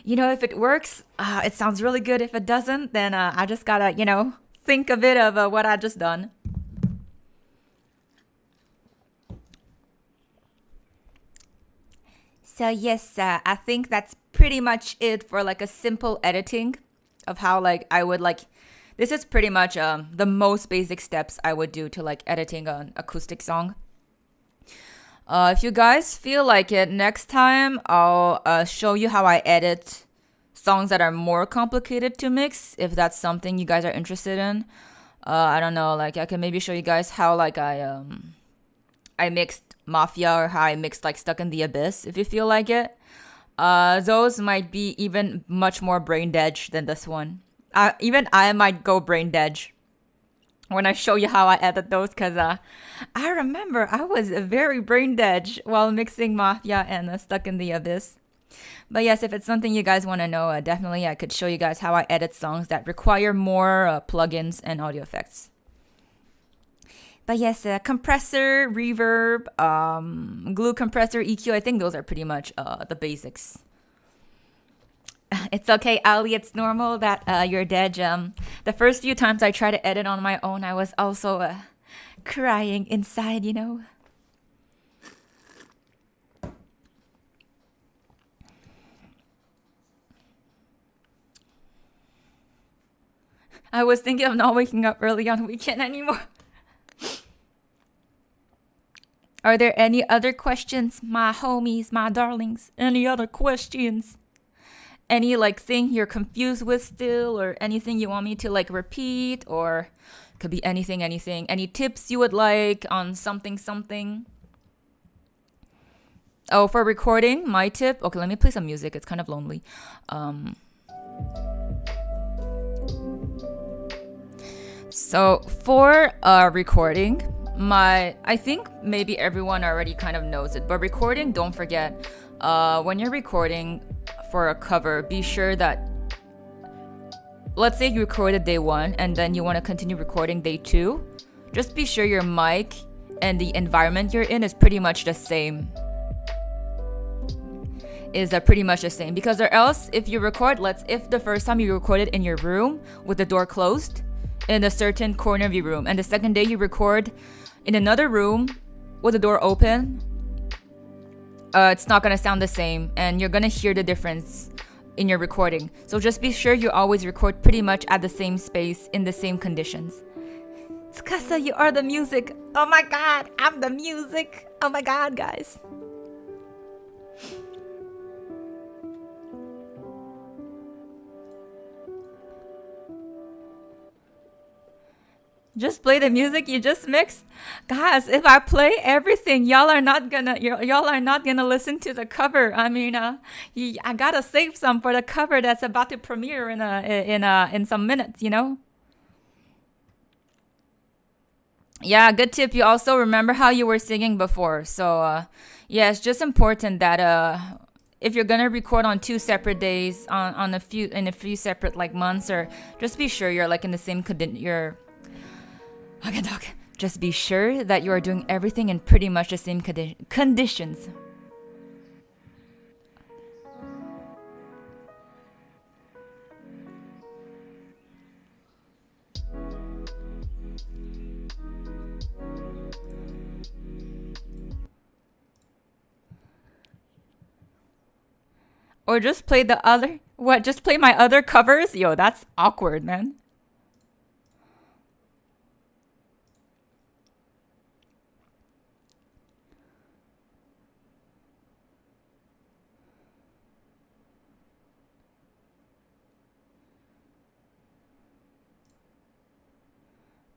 you know, if it works, it sounds really good. If it doesn't, then I just gotta, you know, think a bit of what I just done. So yes, I think that's pretty much it for like a simple editing of how like I would like, this is pretty much the most basic steps I would do to like editing an acoustic song. If you guys feel like it, next time I'll show you how I edit songs that are more complicated to mix, if that's something you guys are interested in. I don't know, like I can maybe show you guys how like I mixed Mafia, or how I mixed like Stuck in the Abyss, if you feel like it. Those might be even much more brain dead than this one. Even I might go brain dead when I show you how I edit those, because I remember I was very brain dead while mixing Mafia and Stuck in the Abyss. But yes, if it's something you guys want to know, definitely I could show you guys how I edit songs that require more plugins and audio effects. But yes, compressor, reverb, glue compressor, EQ, I think those are pretty much the basics. It's okay, Ali, it's normal that you're dead. The first few times I tried to edit on my own, I was also crying inside, you know. I was thinking of not waking up early on the weekend anymore. Are there any other questions, my homies, my darlings? Any other questions? Any like thing you're confused with still, or anything you want me to like repeat, or could be anything. Any tips you would like on something? Oh, for recording, my tip. Okay, let me play some music. It's kind of lonely. So for recording, I think maybe everyone already kind of knows it, but recording, don't forget, when you're recording for a cover, be sure that, let's say you recorded day 1 and then you want to continue recording day 2, just be sure your mic and the environment you're in is pretty much the same. Because or else if you record, if the first time you recorded in your room with the door closed in a certain corner of your room, and the second day you record in another room with the door open, it's not gonna sound the same, and you're gonna hear the difference in your recording. So just be sure you always record pretty much at the same space in the same conditions. Tsukasa, you are the music. Oh my god, I'm the music. Oh my god, guys. Just play the music you just mixed, guys. If I play everything, y'all are not gonna listen to the cover. I mean, I gotta save some for the cover that's about to premiere in some minutes, you know. Yeah, good tip. You also remember how you were singing before. So yeah, it's just important that if you're gonna record on 2 separate days in a few separate like months, or just be sure you're like in the same just be sure that you are doing everything in pretty much the same conditions. Or just play just play my other covers? Yo, that's awkward, man.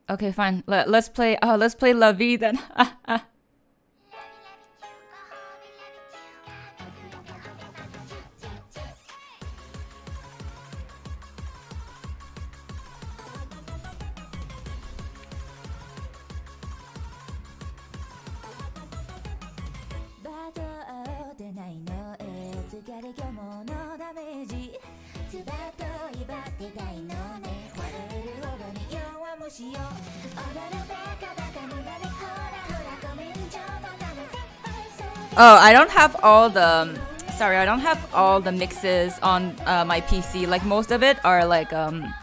Okay, fine. Let's play La Vie then. Oh, I don't have all the mixes on my PC. Like most of it are like on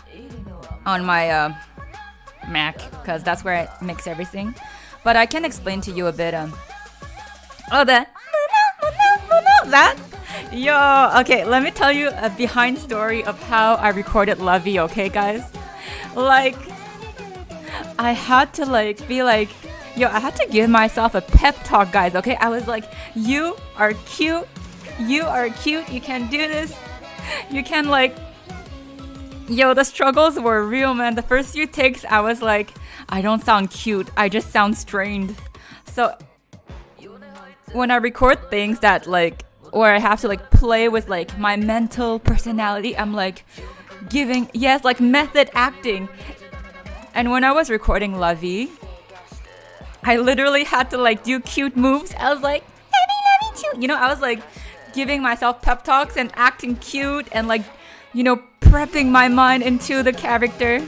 my Mac, because that's where I mix everything. But I can explain to you a bit. That. Yo, okay, let me tell you a behind story of how I recorded La Vie, okay, guys? Like, I had to be like, yo, I had to give myself a pep talk, guys, okay? I was like, you are cute, you can do this, you can yo, the struggles were real, man. The first few takes, I was like, I don't sound cute, I just sound strained. So, when I record things that or I have to play with my mental personality, I'm giving, yes, method acting. And when I was recording La Vie, I literally had to do cute moves. I was like, let me too. You know, I was giving myself pep talks and acting cute and like, you know, prepping my mind into the character.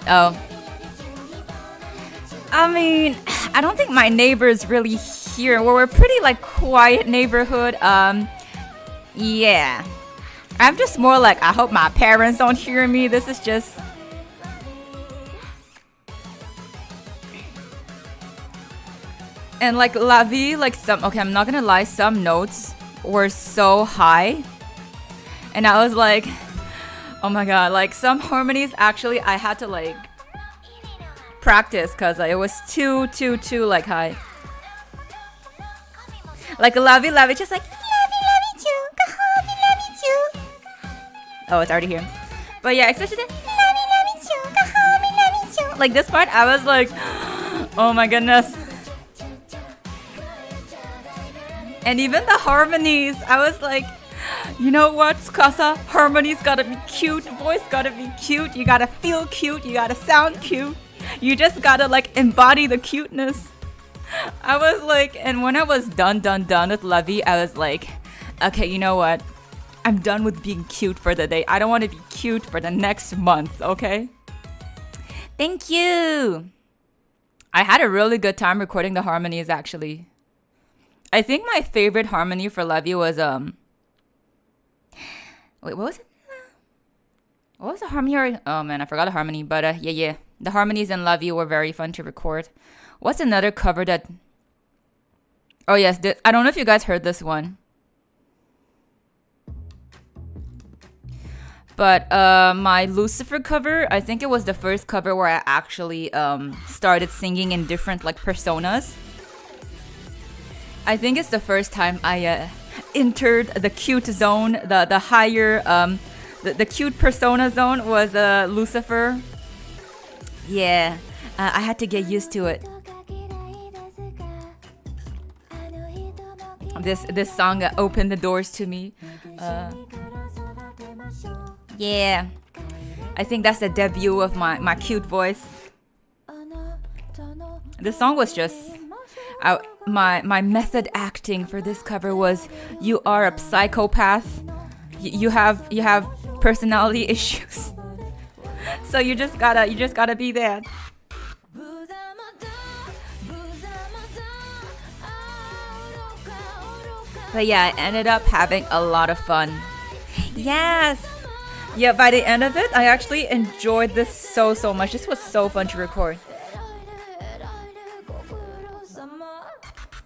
Oh. I mean, I don't think my neighbors really hear. Well, we're pretty like quiet neighborhood. Yeah. I'm just more like, I hope my parents don't hear me. This is just... And like La Vie, like okay, I'm not gonna lie, some notes were so high. And I was like, oh my god, like some harmonies actually I had to like practice because it was too like high. Like La Vie, just like love you too. Oh, it's already here. But yeah, especially the love you too. Like this part, I was like, oh my goodness. And even the harmonies, I was like, you know what, Tsukasa? Harmonies gotta be cute, voice gotta be cute, you gotta feel cute, you gotta sound cute. You just gotta like embody the cuteness. I was like, and when I was done with La Vie, I was like, okay, you know what? I'm done with being cute for the day. I don't want to be cute for the next month, okay? Thank you! I had a really good time recording the harmonies actually. I think my favorite harmony for La Vie was wait, what was it? What was the harmony? Oh man, I forgot the harmony. But yeah. The harmonies in La Vie were very fun to record. What's another cover that... Oh yes, I don't know if you guys heard this one. But my Lucifer cover, I think it was the first cover where I actually started singing in different like personas. I think it's the first time I entered the cute zone, the higher, the cute persona zone was Lucifer. Yeah, I had to get used to it. This song opened the doors to me. Yeah, I think that's the debut of my cute voice. This song was just... my method acting for this cover was, you are a psychopath. You have personality issues. So you just gotta be that. But yeah, I ended up having a lot of fun. Yes! Yeah, by the end of it, I actually enjoyed this so much. This was so fun to record.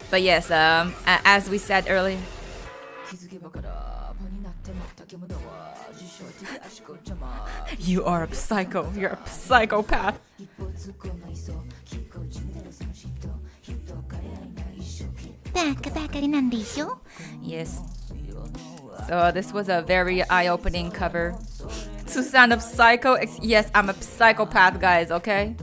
But yes, as we said earlier, you are a psycho. You're a psychopath. Yes. So this was a very eye-opening cover. To sound of psycho, yes, I'm a psychopath, guys. Okay.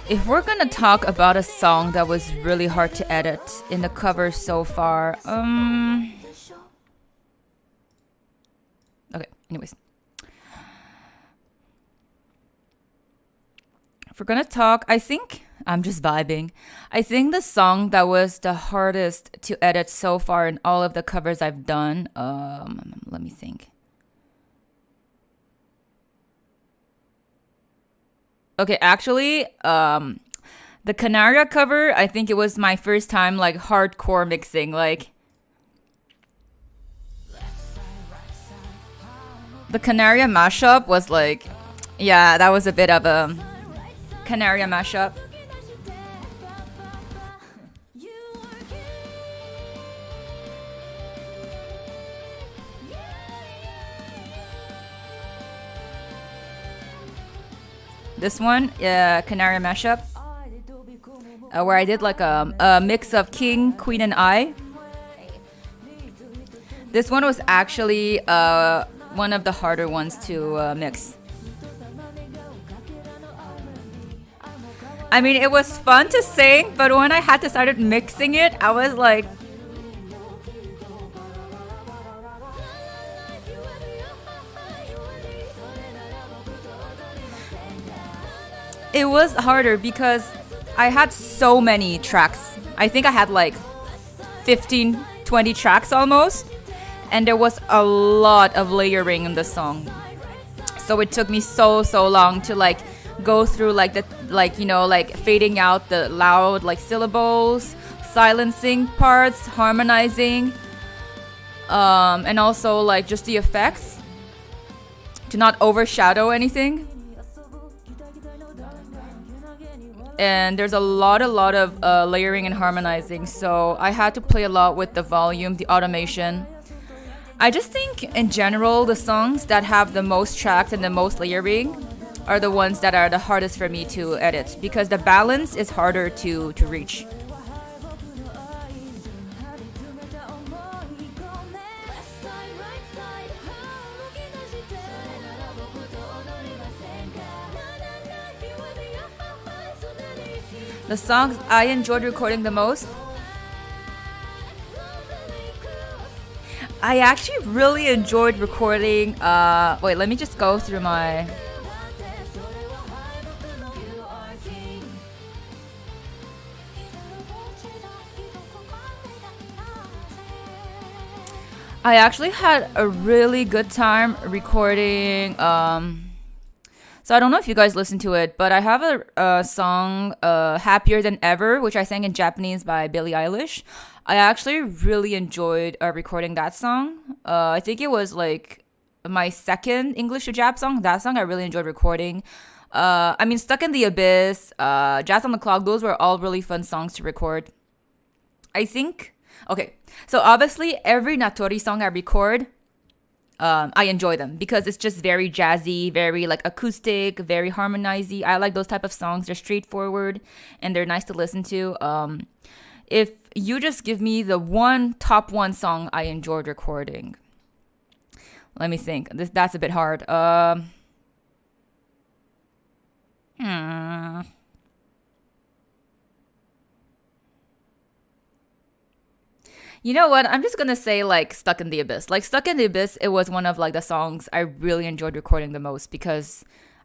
If we're gonna talk about a song that was really hard to edit in the cover so far, okay, anyways. If we're gonna talk, I think, I'm just vibing. I think the song that was the hardest to edit so far in all of the covers I've done, let me think. Okay, actually, the Canaria cover, I think it was my first time like hardcore mixing. Like, the Canaria mashup was like, yeah, that was a bit of a Canaria mashup. This one, Canaria mashup. where I did like a mix of King, Queen, and I. This one was actually one of the harder ones to mix. I mean, it was fun to sing, but when I had to start mixing it, I was like, it was harder because I had so many tracks. I think I had like 15, 20 tracks almost. And there was a lot of layering in the song. So it took me so long to like go through like the like fading out the loud like syllables, silencing parts, harmonizing, and also like just the effects to not overshadow anything. And there's a lot of layering and harmonizing, so I had to play a lot with the volume, the automation. I just think in general the songs that have the most tracks and the most layering are the ones that are the hardest for me to edit, because the balance is harder to reach. The songs I enjoyed recording the most, I actually really enjoyed recording, wait, let me just go through my... I actually had a really good time recording, so I don't know if you guys listen to it, but I have a song, Happier Than Ever, which I sang in Japanese by Billie Eilish. I actually really enjoyed recording that song. I think it was like my second English to Jap song. That song I really enjoyed recording. I mean, Stuck in the Abyss, Jazz on the Clock, those were all really fun songs to record. I think, okay, so obviously every Natori song I record, I enjoy them because it's just very jazzy, very like acoustic, very harmonizy. I like those type of songs. They're straightforward and they're nice to listen to. If you just give me the top one song I enjoyed recording, let me think. That's a bit hard. You know what? I'm just gonna say like Stuck in the Abyss. Like Stuck in the Abyss, it was one of like the songs I really enjoyed recording the most because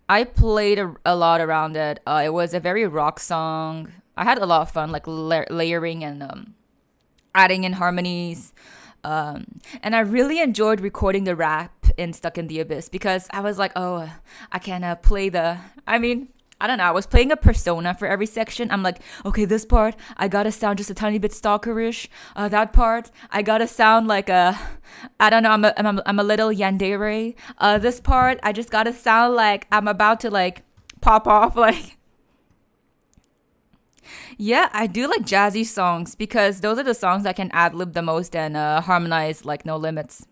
I played a lot around it. It was a very rock song. I had a lot of fun like layering and adding in harmonies. And I really enjoyed recording the rap in Stuck in the Abyss because I was like, oh, I can play I don't know. I was playing a persona for every section. I'm like, okay, this part, I gotta sound just a tiny bit stalkerish. That part, I gotta sound like I don't know, I'm a little yandere. This part, I just gotta sound like I'm about to like pop off. Like, yeah, I do like jazzy songs because those are the songs I can ad-lib the most and harmonize like no limits.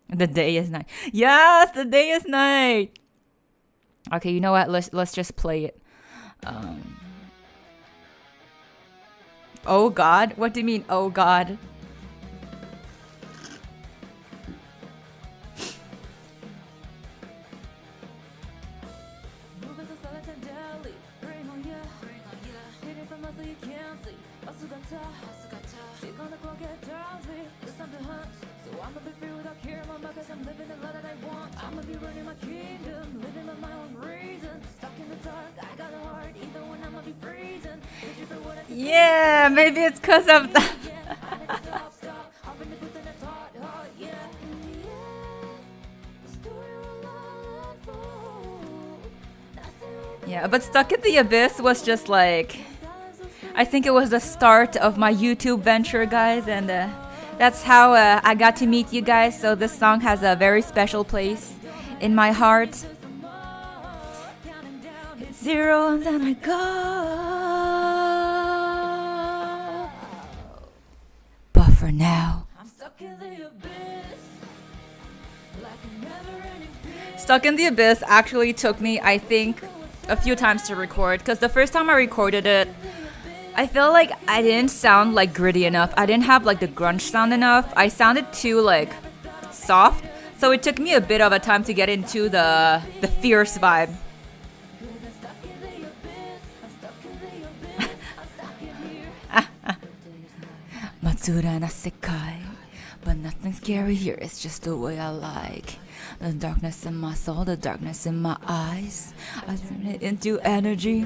The Day Is Night. Yes, The Day Is Night. Okay, you know what? Let's just play it. Oh God? What do you mean, oh God? Yeah, maybe it's because of that. Yeah, but Stuck in the Abyss was just like, I think it was the start of my YouTube venture, guys, and that's how I got to meet you guys. So this song has a very special place in my heart. It's 0 and then I go. But for now, I'm stuck in the abyss. Stuck in the Abyss actually took me, I think, a few times to record, because the first time I recorded it, I feel like I didn't sound like gritty enough. I didn't have like the grunge sound enough. I sounded too like soft. So it took me a bit of a time to get into the fierce vibe. Matsura na sekai, but nothing scary here. It's just the way I like. The darkness in my soul, the darkness in my eyes. I turn it into energy.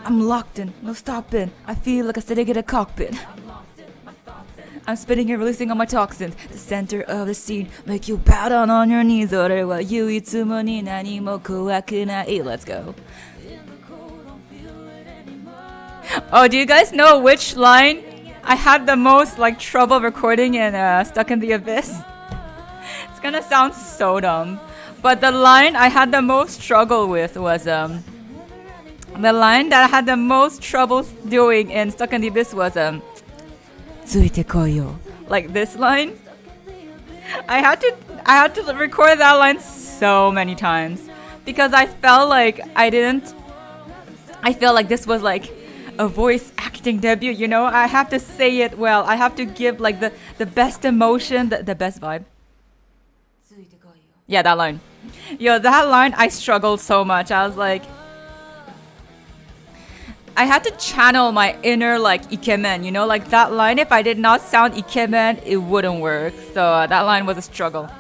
I'm locked in, no stopping. I feel like I'm sitting in a cockpit. I'm spitting and releasing all my toxins. The center of the scene, make you bow down on your knees. Let's go. Oh, do you guys know which line I had the most like trouble recording in Stuck in the Abyss? It's gonna sound so dumb, but the line I had the most struggle with was the line that I had the most trouble doing in Stuck in the Abyss was ついてこいよ. Like this line. I had to record that line so many times because I felt like I feel like this was like a voice acting debut, you know? I have to say it well. I have to give like the best emotion, the best vibe. Yeah, that line. Yo, that line I struggled so much. I was like, I had to channel my inner like ikemen, you know, like that line. If I did not sound ikemen, it wouldn't work. So that line was a struggle.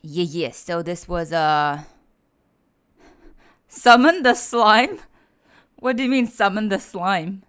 Yeah. So this was summon the slime. What do you mean summon the slime?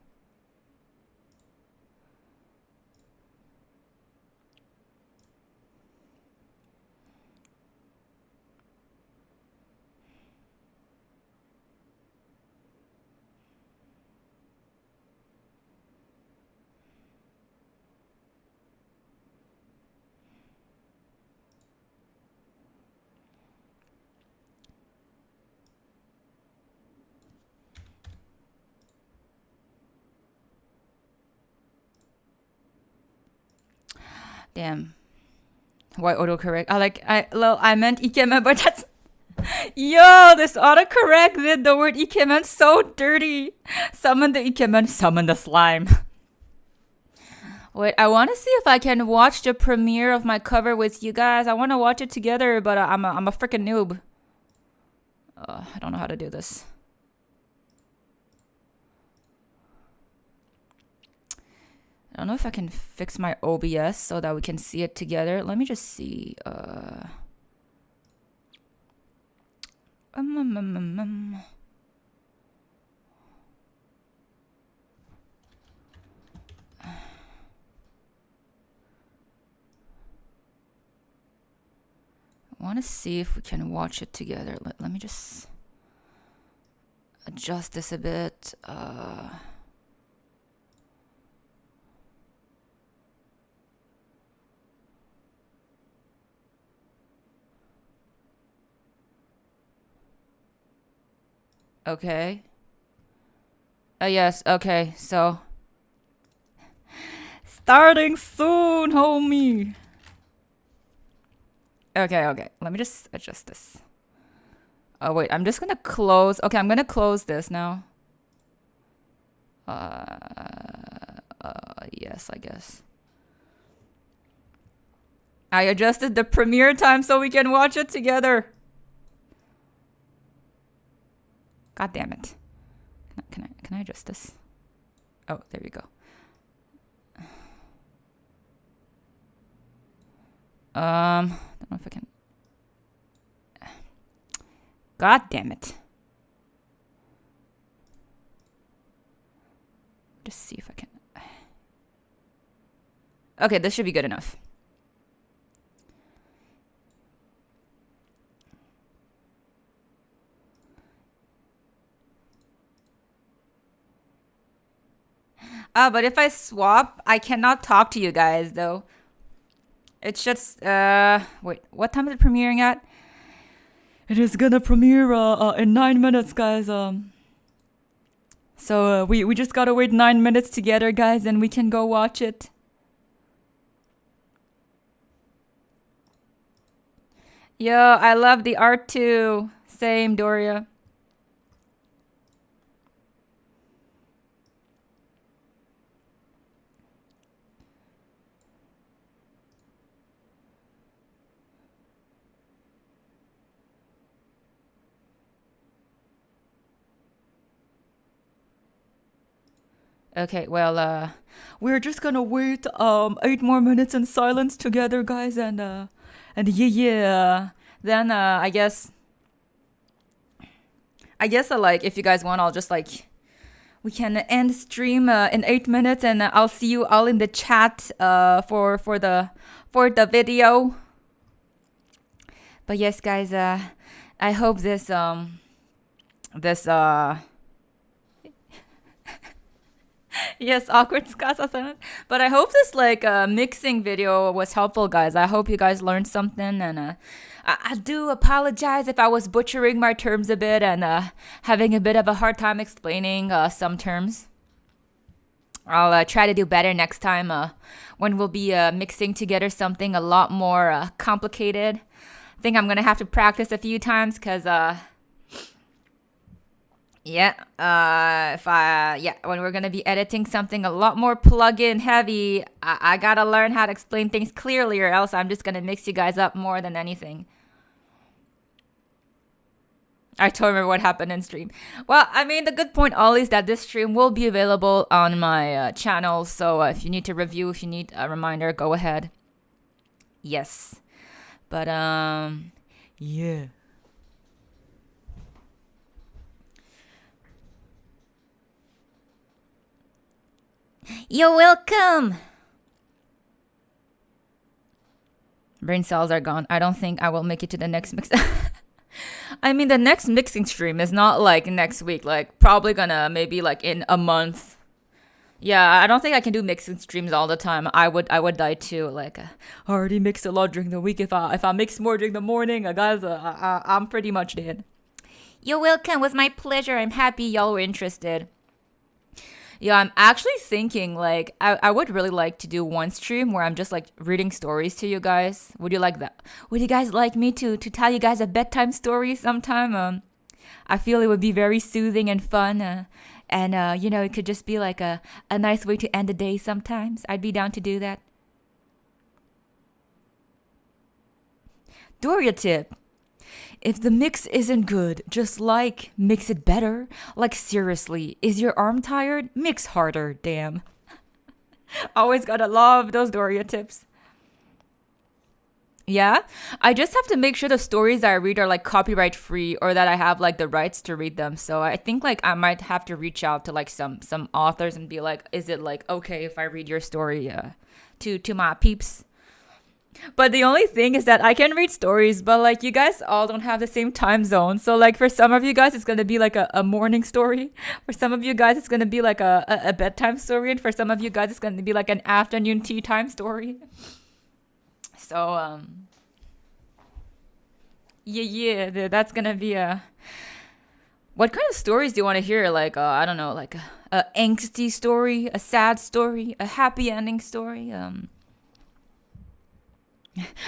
Damn. Why autocorrect? I meant ikemen, but that's yo, this autocorrect did the word ikemen so dirty. Summon the ikemen, summon the slime. Wait, I want to see if I can watch the premiere of my cover with you guys. I want to watch it together, but I'm a freaking noob. I don't know how to do this. I don't know if I can fix my OBS so that we can see it together. Let me just see. I want to see if we can watch it together. Let me just adjust this a bit. Okay. Yes, okay, so starting soon, homie. Okay. Let me just adjust this. Oh wait, I'm just gonna close. Okay, I'm gonna close this now. Yes, I guess. I adjusted the premiere time so we can watch it together. God damn it. Can I adjust this? Oh, there you go. I don't know if I can. God damn it. Just see if I can. Okay, this should be good enough. But if I swap, I cannot talk to you guys though. It's just wait, what time is it premiering at? It is gonna premiere in 9 minutes, guys. So we just gotta wait 9 minutes together, guys, and we can go watch it. Yo, I love the art too. Same, Doria. Okay, well, we're just gonna wait 8 more minutes in silence together, guys, and yeah. Then I guess like if you guys want, I'll just like we can end stream in 8 minutes, and I'll see you all in the chat for the video. But yes, guys, I hope this yes, awkward Scasa silence. But I hope this like mixing video was helpful, guys. I hope you guys learned something, and I do apologize if I was butchering my terms a bit and having a bit of a hard time explaining some terms. I'll try to do better next time when we'll be mixing together something a lot more complicated. I think I'm gonna have to practice a few times because when we're gonna be editing something a lot more plug-in heavy, I gotta learn how to explain things clearly, or else I'm just gonna mix you guys up more than anything. I totally remember what happened in stream. Well, I mean, the good point, Ollie, is that this stream will be available on my channel. So if you need to review, if you need a reminder, go ahead. Yes, but yeah. You're welcome. Brain cells are gone. I don't think I will make it to the next mix. I mean, the next mixing stream is not like next week. Like probably gonna maybe like in a month. Yeah, I don't think I can do mixing streams all the time. I would die too. Like I already mixed a lot during the week. If I mix more during the morning, guys, I'm pretty much dead. You're welcome. It was my pleasure. I'm happy y'all were interested. Yeah, I'm actually thinking like I would really like to do one stream where I'm just like reading stories to you guys. Would you like that? Would you guys like me to tell you guys a bedtime story sometime? I feel it would be very soothing and fun. And it could just be like a nice way to end the day sometimes. I'd be down to do that. Doria tip. If the mix isn't good, just like mix it better. Like seriously, is your arm tired? Mix harder, damn. Always gotta love those Doria tips. Yeah, I just have to make sure the stories I read are like copyright free, or that I have like the rights to read them. So I think like I might have to reach out to like some authors and be like, is it like okay if I read your story to my peeps? But the only thing is that I can read stories, but like you guys all don't have the same time zone. So like for some of you guys, it's gonna be like a morning story. For some of you guys, it's gonna be like a bedtime story, and for some of you guys, it's gonna be like an afternoon tea time story. So that's gonna be a. What kind of stories do you want to hear? Like I don't know, like a angsty story, a sad story, a happy ending story.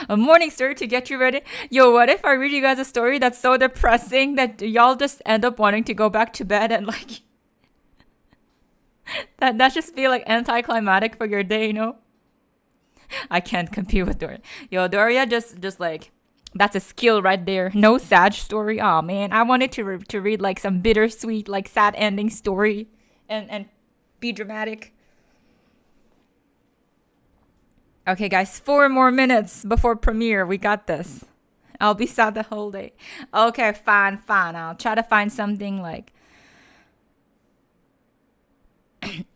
A morning story to get you ready. Yo, what if I read you guys a story that's so depressing that y'all just end up wanting to go back to bed, and like that just be like anticlimactic for your day, you know? I can't compete with Doria. Yo, Doria just like that's a skill right there. No sad story. Oh man, I wanted to read like some bittersweet, like sad ending story, and be dramatic. Okay, guys, 4 more minutes before premiere. We got this. I'll be sad the whole day. Okay, fine. I'll try to find something like.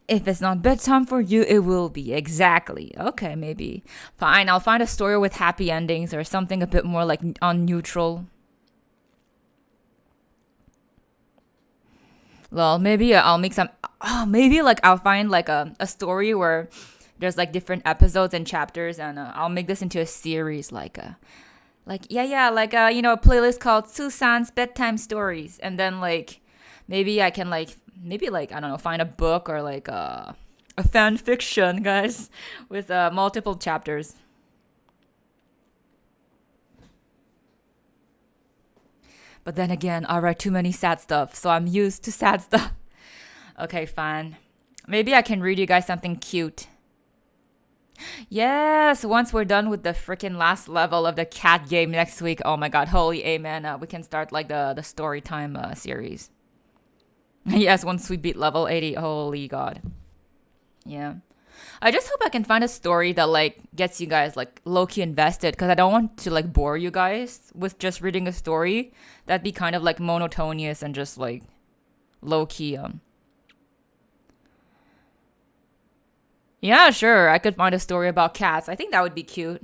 If it's not bedtime for you, it will be. Exactly. Okay, maybe. Fine, I'll find a story with happy endings or something a bit more like on neutral. Well, maybe I'll make some. Oh, maybe like I'll find like a story where there's like different episodes and chapters, and I'll make this into a series, like a playlist called Susan's bedtime stories, and then like maybe I can maybe I don't know, find a book or like a fan fiction, guys, with multiple chapters. But then again, I write too many sad stuff, so I'm used to sad stuff. Okay, fine. Maybe I can read you guys something cute. Yes, once we're done with the freaking last level of the cat game next week, oh my god, holy amen, we can start like the story time series. Yes, once we beat level 80, holy god. Yeah. I just hope I can find a story that like gets you guys like low-key invested, because I don't want to like bore you guys with just reading a story. That'd be kind of like monotonous and just like low-key. Yeah, sure. I could find a story about cats. I think that would be cute.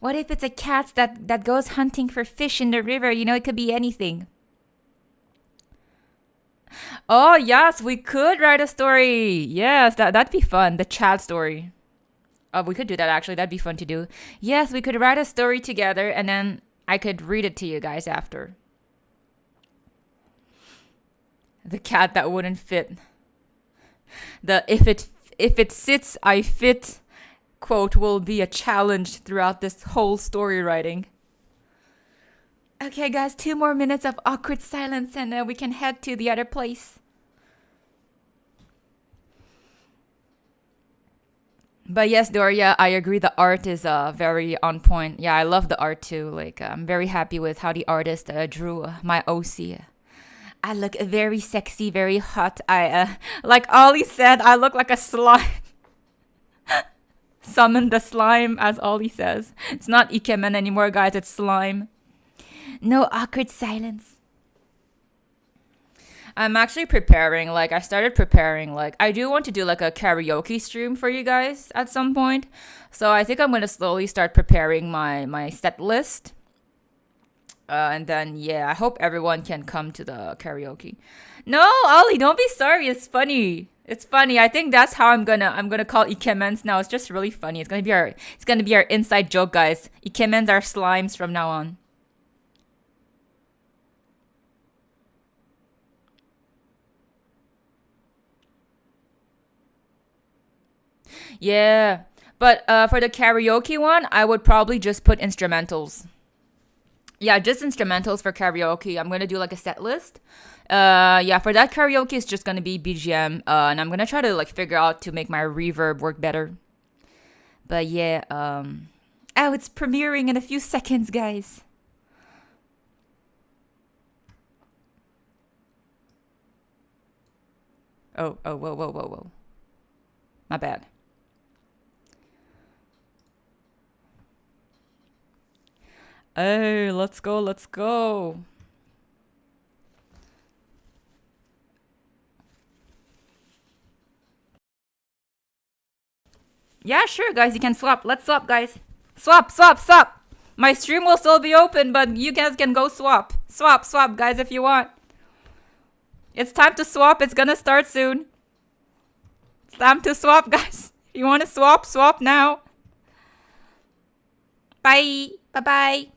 What if it's a cat that goes hunting for fish in the river? You know, it could be anything. Oh, yes, we could write a story. Yes, that'd be fun. The chat story. Oh, we could do that actually. That'd be fun to do. Yes, we could write a story together and then I could read it to you guys after. The cat that wouldn't fit. The if it sits, I fit quote will be a challenge throughout this whole story writing. Okay, guys, 2 more minutes of awkward silence and we can head to the other place. But yes, Doria, I agree. The art is very on point. Yeah, I love the art too. Like, I'm very happy with how the artist drew my OC. I look very sexy, very hot. Like Ollie said, I look like a slime. Summon the slime, as Ollie says. It's not ikemen anymore, guys. It's slime. No awkward silence. I'm actually preparing, like, I started preparing, like, I do want to do, like, a karaoke stream for you guys at some point. So I think I'm going to slowly start preparing my set list. And then, yeah, I hope everyone can come to the karaoke. No, Ollie, don't be sorry. It's funny. It's funny. I think that's how I'm gonna call ikemens now. It's just really funny. It's gonna be our inside joke, guys. Ikemens are slimes from now on. Yeah, but for the karaoke one, I would probably just put instrumentals. Yeah, just instrumentals for karaoke. I'm gonna do like a set list. Yeah, for that karaoke, it's just gonna be BGM. And I'm gonna try to like figure out to make my reverb work better. But yeah, oh, it's premiering in a few seconds, guys. Oh, whoa. My bad. Hey, let's go. Yeah, sure, guys, you can swap. Let's swap, guys. Swap. My stream will still be open, but you guys can go swap. Swap, guys, if you want. It's time to swap. It's gonna start soon. It's time to swap, guys. If you want to swap now. Bye. Bye-bye.